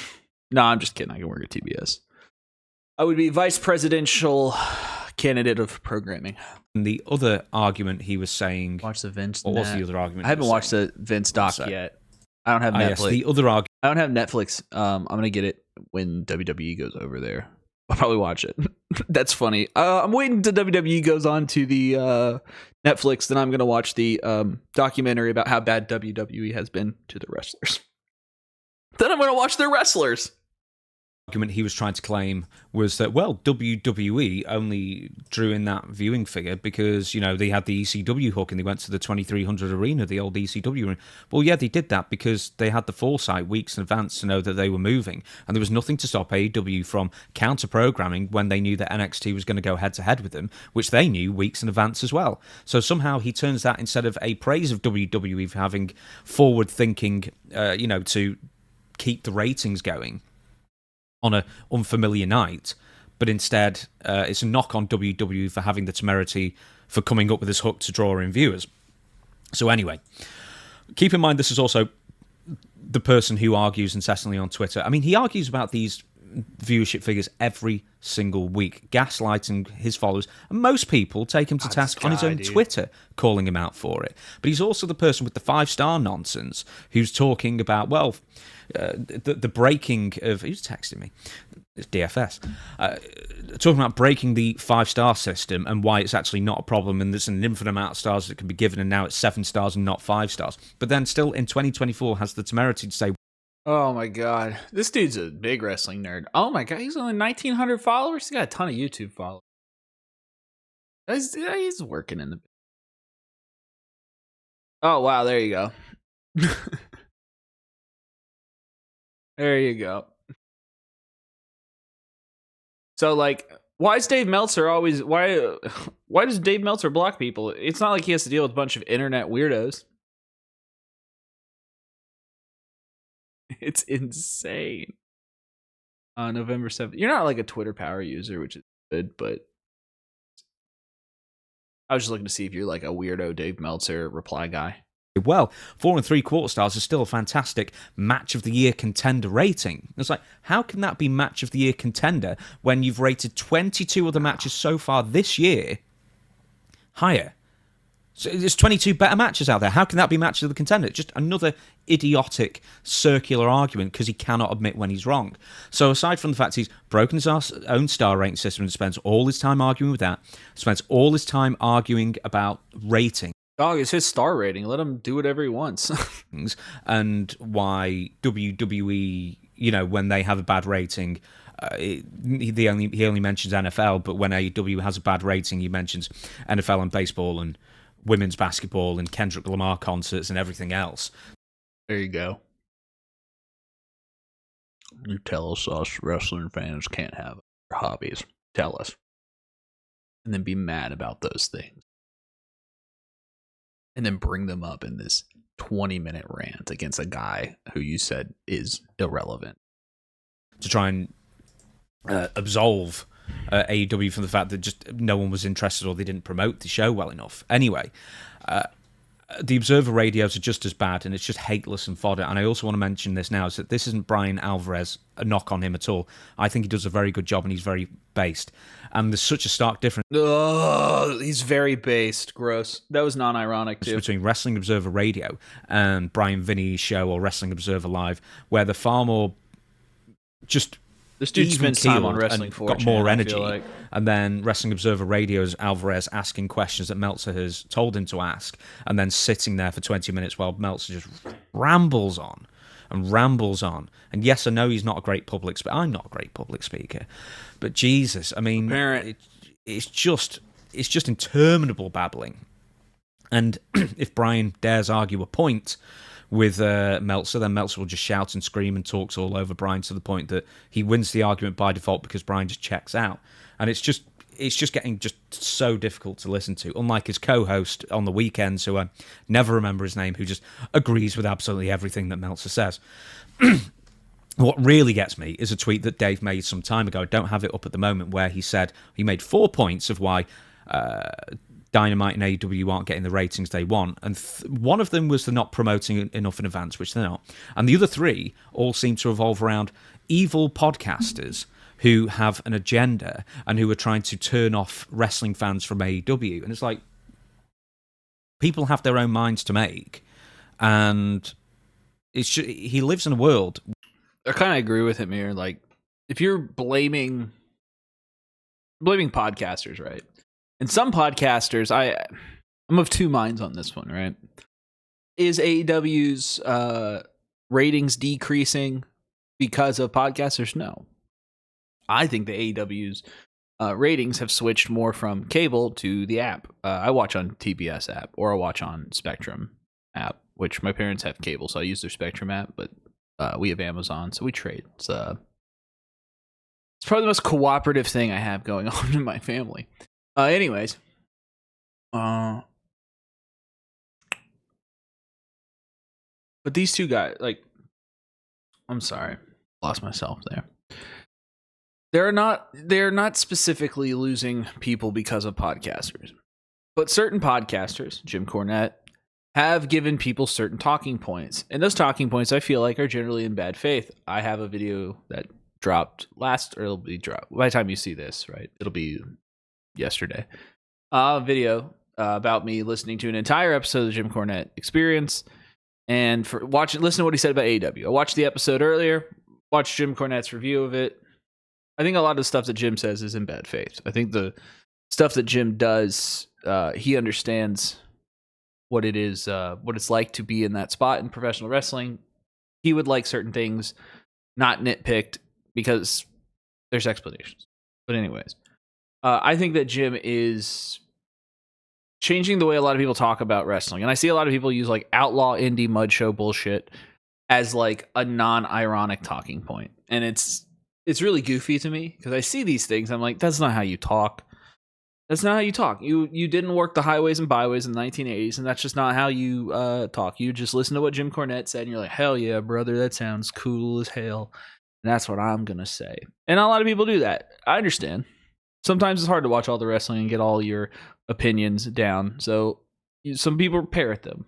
No, I'm just kidding. I can work at TBS. I would be vice presidential candidate of programming. And the other argument he was saying... Watch the Vince. What was the other argument? I haven't watched the Vince doc yet. I don't have Netflix. Yes, the other argument... I don't have Netflix. I'm going to get it when WWE goes over there. I'll probably watch it. That's funny. I'm waiting till WWE goes on to the Netflix. Then I'm going to watch the documentary about how bad WWE has been to the wrestlers. Then I'm going to watch their wrestlers. Argument he was trying to claim was that, well, WWE only drew in that viewing figure because, they had the ECW hook and they went to the 2300 arena, the old ECW arena. Well, yeah, they did that because they had the foresight weeks in advance to know that they were moving. And there was nothing to stop AEW from counter-programming when they knew that NXT was going to go head-to-head with them, which they knew weeks in advance as well. So somehow he turns that, instead of a praise of WWE for having forward-thinking, to keep the ratings going on an unfamiliar night, but instead it's a knock on WWE for having the temerity for coming up with this hook to draw in viewers. So anyway, keep in mind this is also the person who argues incessantly on Twitter. I mean, he argues about these viewership figures every single week, gaslighting his followers, and most people take him to task on his own Twitter, calling him out for it. But he's also the person with the 5-star nonsense who's talking about, the breaking of... Who's texting me? It's DFS. Talking about breaking the 5-star system and why it's actually not a problem, and there's an infinite amount of stars that can be given, and now it's 7 stars and not 5 stars. But then still in 2024 has the temerity to say... Oh my god. This dude's a big wrestling nerd. Oh my god, he's only 1,900 followers? He's got a ton of YouTube followers. He's working in the... Oh wow, there you go. There you go. So, why is Dave Meltzer always... Why does Dave Meltzer block people? It's not like he has to deal with a bunch of internet weirdos. It's insane. November 7th. You're not like a Twitter power user, which is good, but... I was just looking to see if you're like a weirdo Dave Meltzer reply guy. Well, 4 3/4 stars is still a fantastic match of the year contender rating. It's like, how can that be match of the year contender when you've rated 22 other matches so far this year higher? So there's 22 better matches out there. How can that be matches of the contender? Just another idiotic circular argument because he cannot admit when he's wrong. So aside from the fact he's broken his own star rating system and spends all his time arguing with that, spends all his time arguing about rating. Dog, it's his star rating. Let him do whatever he wants. And why WWE, when they have a bad rating, he only mentions NFL, but when AEW has a bad rating, he mentions NFL and baseball and women's basketball and Kendrick Lamar concerts and everything else. There you go. You tell us wrestling fans can't have hobbies. Tell us. And then be mad about those things. And then bring them up in this 20-minute rant against a guy who you said is irrelevant. To try and absolve AEW from the fact that just no one was interested or they didn't promote the show well enough. Anyway, the Observer radios are just as bad, and it's just hateless and fodder. And I also want to mention this now, is that this isn't Brian Alvarez, a knock on him at all. I think he does a very good job, and he's very based. And there's such a stark difference. Oh, he's very based. Gross. That was non-ironic, too. Between Wrestling Observer Radio and Brian Vinny's show or Wrestling Observer Live, where they're far more just... This dude spends time on Wrestling 4chan, got more energy. Like. And then Wrestling Observer Radio's Alvarez asking questions that Meltzer has told him to ask, and then sitting there for 20 minutes while Meltzer just rambles on and rambles on. And yes, I know he's not a great public speaker. I'm not a great public speaker. But Jesus, I mean, it's just interminable babbling. And if Brian dares argue a point with Meltzer, then Meltzer will just shout and scream and talks all over Brian to the point that he wins the argument by default because Brian just checks out. And it's just getting just so difficult to listen to, unlike his co-host on the weekends, who I never remember his name, who just agrees with absolutely everything that Meltzer says. What really gets me is a tweet that Dave made some time ago. I don't have it up at the moment, where he said he made 4 points of why Dynamite and AEW aren't getting the ratings they want, and one of them was they're not promoting enough in advance, which they're not, and the other 3 all seem to revolve around evil podcasters who have an agenda and who are trying to turn off wrestling fans from AEW. And it's like, people have their own minds to make, and he lives in a world. I kind of agree with him here. Like, if you're blaming podcasters, right? And some podcasters, I'm of two minds on this one, right? Is AEW's ratings decreasing because of podcasters? No. I think the AEW's ratings have switched more from cable to the app. I watch on TBS app, or I watch on Spectrum app, which my parents have cable, so I use their Spectrum app, but we have Amazon, so we trade. It's probably the most cooperative thing I have going on in my family. Anyways, but these two guys, like, I'm sorry, lost myself there. They're not specifically losing people because of podcasters, but certain podcasters, Jim Cornette, have given people certain talking points, and those talking points I feel like are generally in bad faith. I have a video that dropped it'll be dropped by the time you see this, right? It'll be yesterday. A video about me listening to an entire episode of the Jim Cornette Experience, and listen to what he said about AEW. I watched the episode earlier, watched Jim Cornette's review of it. I think a lot of the stuff that Jim says is in bad faith. I think the stuff that Jim does, he understands what it is, what it's like to be in that spot in professional wrestling. He would like certain things not nitpicked because there's explanations. But anyways, I think that Jim is changing the way a lot of people talk about wrestling. And I see a lot of people use like outlaw indie mud show bullshit as like a non-ironic talking point. And it's really goofy to me because I see these things. I'm like, that's not how you talk. That's not how you talk. You didn't work the highways and byways in the 1980s, and that's just not how you talk. You just listen to what Jim Cornette said, and you're like, hell yeah, brother, that sounds cool as hell. And that's what I'm going to say. And a lot of people do that. I understand. Sometimes it's hard to watch all the wrestling and get all your opinions down. So some people parrot them.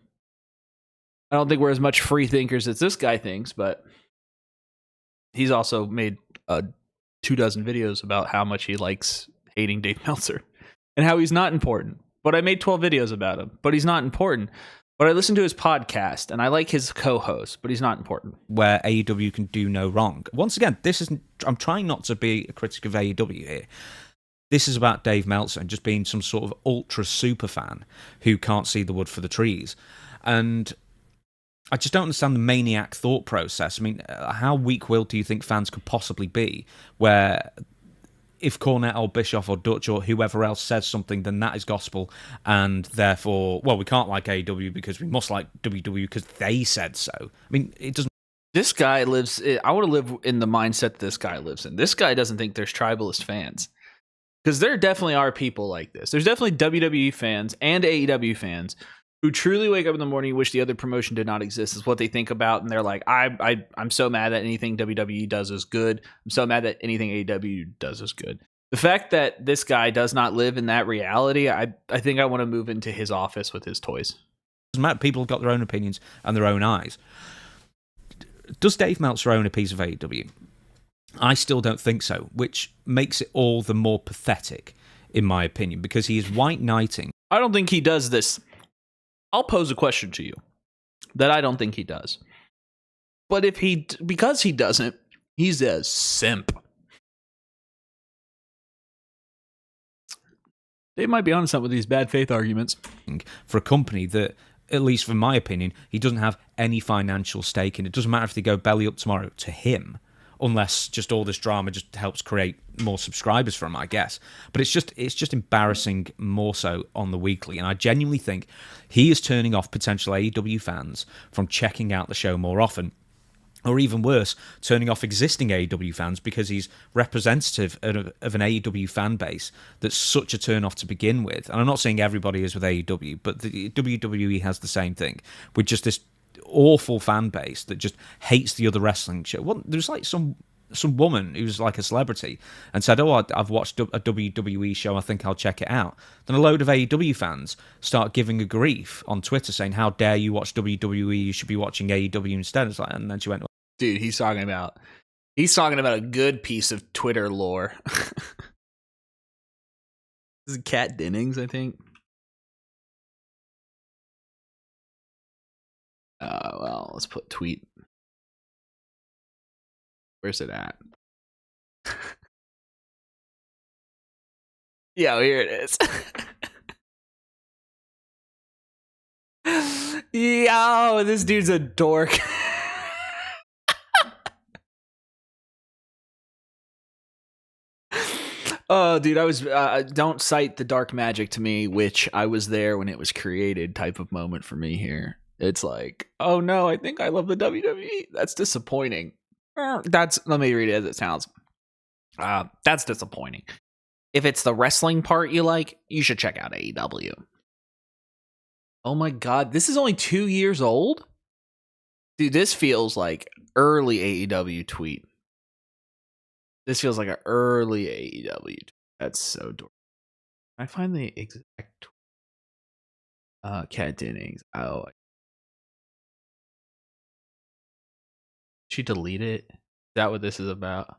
I don't think we're as much free thinkers as this guy thinks, but he's also made 24 videos about how much he likes hating Dave Meltzer and how he's not important. but I made 12 videos about him, but he's not important. But I listen to his podcast, and I like his co-host, but he's not important. Where AEW can do no wrong. Once again, this isn't. I'm trying not to be a critic of AEW here. This is about Dave Meltzer and just being some sort of ultra super fan who can't see the wood for the trees. And I just don't understand the maniac thought process. I mean, how weak-willed do you think fans could possibly be where if Cornette or Bischoff or Dutch or whoever else says something, then that is gospel, and therefore, well, we can't like AEW because we must like WWE because they said so. I mean, it doesn't. This guy lives. I want to live in the mindset this guy lives in. This guy doesn't think there's tribalist fans, because there definitely are people like this. There's definitely WWE fans and AEW fans who truly wake up in the morning and wish the other promotion did not exist, is what they think about, and they're like, I'm so mad that anything WWE does is good. I'm so mad that anything AEW does is good. The fact that this guy does not live in that reality, I think I want to move into his office with his toys. Doesn't matter. People have got their own opinions and their own eyes. Does Dave Meltzer own a piece of AEW? I still don't think so, which makes it all the more pathetic, in my opinion, because he is white knighting. I don't think he does this. I'll pose a question to you that I don't think he does. But because he doesn't, he's a simp. They might be onto something with these bad faith arguments. For a company that, at least from my opinion, he doesn't have any financial stake in. It doesn't matter if they go belly up tomorrow to him, unless just all this drama just helps create more subscribers for him, I guess. But it's just embarrassing more so on the weekly. And I genuinely think he is turning off potential AEW fans from checking out the show more often. Or even worse, turning off existing AEW fans because he's representative of an AEW fan base that's such a turn-off to begin with. And I'm not saying everybody is with AEW, but the WWE has the same thing, with just this awful fan base that just hates the other wrestling show. Well, there's like some woman who's like a celebrity and said, oh, I've watched a WWE show, I think I'll check it out. Then a load of AEW fans start giving her grief on Twitter saying, how dare you watch WWE, you should be watching AEW instead. It's like, and then she went, dude, he's talking about a good piece of Twitter lore. This is Kat Dennings, I think. Well, let's put tweet. Where's it at? Yeah, here it is. Yo, this dude's a dork. Oh, dude, I was don't cite the dark magic to me, which I was there when it was created type of moment for me here. It's like, oh no, I think I love the WWE. That's disappointing. Let me read it as it sounds. That's disappointing. If it's the wrestling part you like, you should check out AEW. Oh my god, this is only 2 years old? Dude, this feels like early AEW tweet. This feels like an early AEW tweet. That's so dorky. I find the exact Kat Dennings. Oh, she deleted it? Is that what this is about?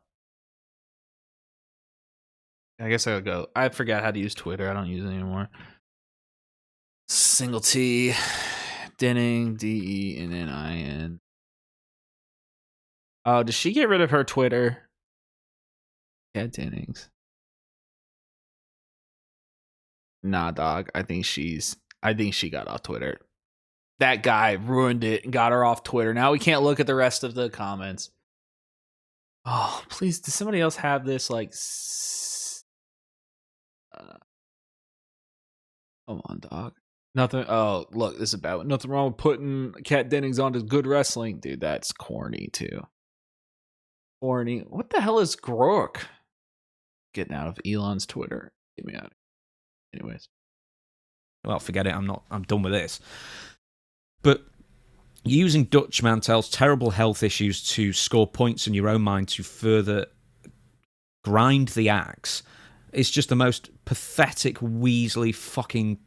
I guess I'll go. I forgot how to use Twitter. I don't use it anymore. Single T, Denning, Dennin. Oh, did she get rid of her Twitter? Kat Dennings. Nah, dog. I think she got off Twitter. That guy ruined it and got her off Twitter. Now we can't look at the rest of the comments. Oh, please, does somebody else have this? Like, come on, dog. Nothing. Oh, look, this is about nothing wrong with putting Kat Dennings on to good wrestling, dude. That's corny too. Corny. What the hell is Grok? Getting out of Elon's Twitter. Get me out. Anyways. Well, forget it. I'm done with this. But using Dutch Mantel's terrible health issues to score points in your own mind to further grind the axe is just the most pathetic, weaselly, fucking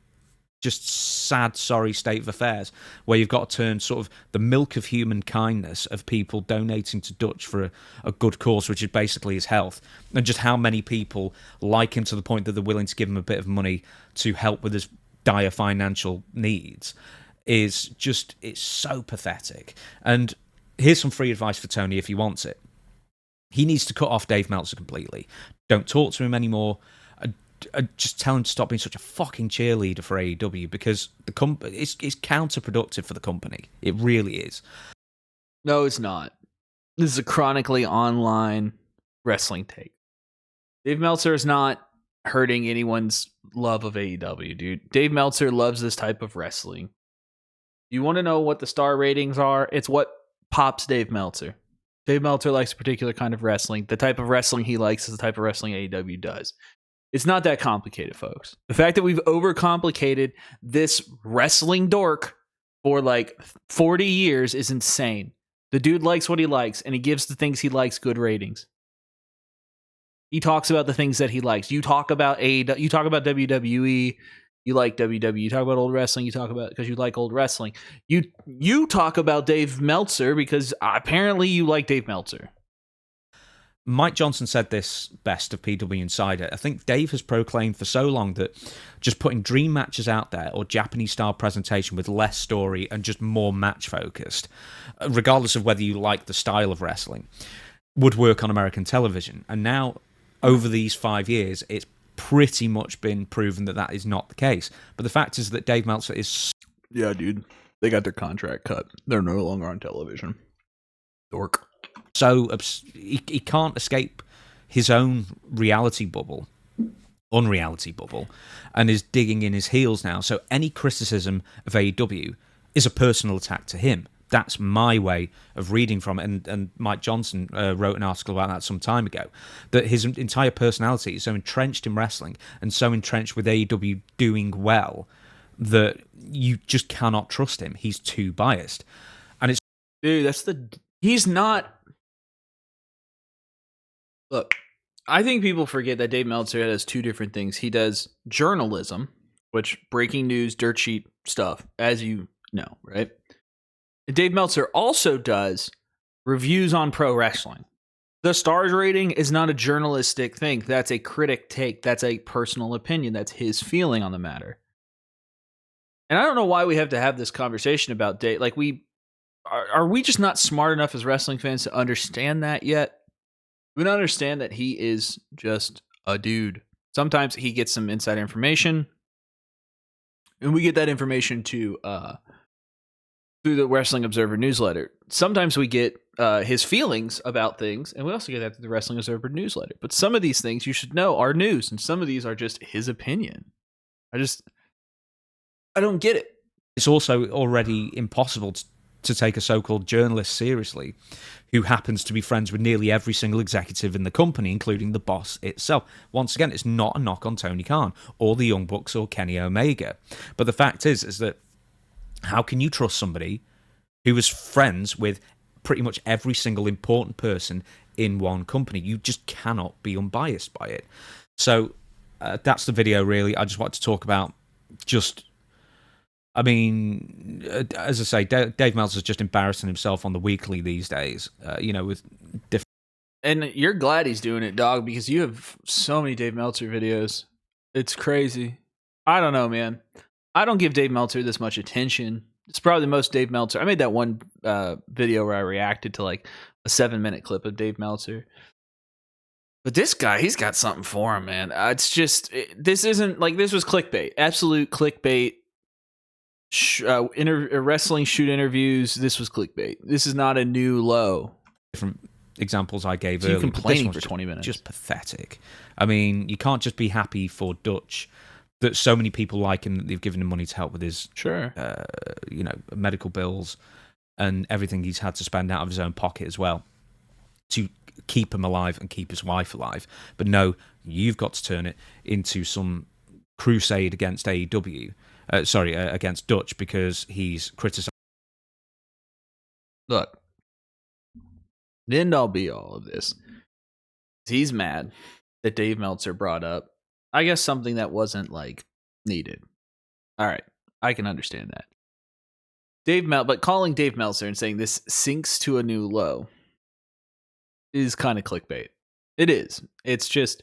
just sad, sorry state of affairs, where you've got to turn sort of the milk of human kindness of people donating to Dutch for a good cause, which is basically his health, and just how many people like him to the point that they're willing to give him a bit of money to help with his dire financial needs is just, it's so pathetic. And here's some free advice for Tony if he wants it. He needs to cut off Dave Meltzer completely. Don't talk to him anymore. Just tell him to stop being such a fucking cheerleader for AEW, because it's counterproductive for the company. It really is. No, it's not. This is a chronically online wrestling take. Dave Meltzer is not hurting anyone's love of AEW, dude. Dave Meltzer loves this type of wrestling. You want to know what the star ratings are? It's what pops Dave Meltzer. Dave Meltzer likes a particular kind of wrestling. The type of wrestling he likes is the type of wrestling AEW does. It's not that complicated, folks. The fact that we've overcomplicated this wrestling dork for like 40 years is insane. The dude likes what he likes, and he gives the things he likes good ratings. He talks about the things that he likes. You talk about AEW, you talk about WWE, you like WWE. You talk about old wrestling, you talk about because you like old wrestling. You talk about Dave Meltzer because apparently you like Dave Meltzer. Mike Johnson said this best of PW Insider. I think Dave has proclaimed for so long that just putting dream matches out there or Japanese-style presentation with less story and just more match-focused, regardless of whether you like the style of wrestling, would work on American television. And now, over these 5 years, it's pretty much been proven that that is not the case. But the fact is that Dave Meltzer is... Yeah, dude. They got their contract cut. They're no longer on television. Dork. So he can't escape his own reality bubble, unreality bubble, and is digging in his heels now. So any criticism of AEW is a personal attack to him. That's my way of reading from it. And Mike Johnson wrote an article about that some time ago, that his entire personality is so entrenched in wrestling and so entrenched with AEW doing well that you just cannot trust him. He's too biased. And it's... Dude, he's not... Look, I think people forget that Dave Meltzer does two different things. He does journalism, which breaking news, dirt sheet stuff, as you know, right? And Dave Meltzer also does reviews on pro wrestling. The stars rating is not a journalistic thing. That's a critic take. That's a personal opinion. That's his feeling on the matter. And I don't know why we have to have this conversation about Dave. Like, are we just not smart enough as wrestling fans to understand that yet? We don't understand that he is just a dude. Sometimes he gets some inside information, and we get that information through the Wrestling Observer newsletter. Sometimes we get his feelings about things, and we also get that through the Wrestling Observer newsletter. But some of these things you should know are news, and some of these are just his opinion. I don't get it. It's also already impossible to take a so-called journalist seriously who happens to be friends with nearly every single executive in the company, including the boss itself. Once again, it's not a knock on Tony Khan or the Young Bucks or Kenny Omega. But the fact is that how can you trust somebody who is friends with pretty much every single important person in one company? You just cannot be unbiased by it. So that's the video, really. I just wanted to talk about just... I mean, as I say, Dave Meltzer's just embarrassing himself on the weekly these days, with different... And you're glad he's doing it, dog, because you have so many Dave Meltzer videos. It's crazy. I don't know, man. I don't give Dave Meltzer this much attention. It's probably the most Dave Meltzer. I made that one video where I reacted to like a 7-minute clip of Dave Meltzer. But this guy, he's got something for him, man. It's just, this isn't like, this was clickbait. Absolute clickbait. Wrestling shoot interviews. This was clickbait. This is not a new low. Different examples I gave earlier. You complaining for 20 minutes. Just pathetic. I mean, you can't just be happy for Dutch that so many people like him that they've given him money to help with his medical bills and everything he's had to spend out of his own pocket as well to keep him alive and keep his wife alive. But no, you've got to turn it into some crusade against AEW. Against Dutch because he's criticized. Look, the end all be all of this. He's mad that Dave Meltzer brought up, I guess, something that wasn't like needed. All right, I can understand that. But calling Dave Meltzer and saying this sinks to a new low is kind of clickbait. It is. It's just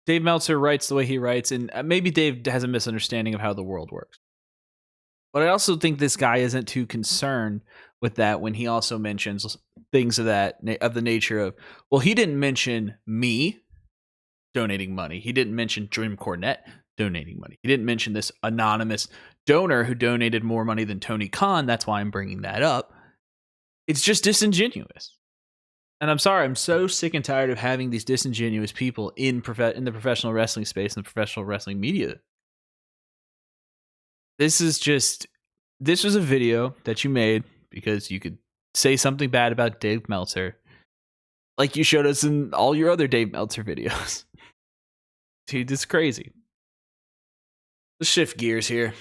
Dave Meltzer writes the way he writes, and maybe Dave has a misunderstanding of how the world works. But I also think this guy isn't too concerned with that when he also mentions things of the nature of, well, he didn't mention me donating money. He didn't mention Jim Cornette donating money. He didn't mention this anonymous donor who donated more money than Tony Khan. That's why I'm bringing that up. It's just disingenuous. And I'm sorry, I'm so sick and tired of having these disingenuous people in the professional wrestling space and the professional wrestling media. This was a video that you made because you could say something bad about Dave Meltzer, like you showed us in all your other Dave Meltzer videos. Dude, this is crazy. Let's shift gears here.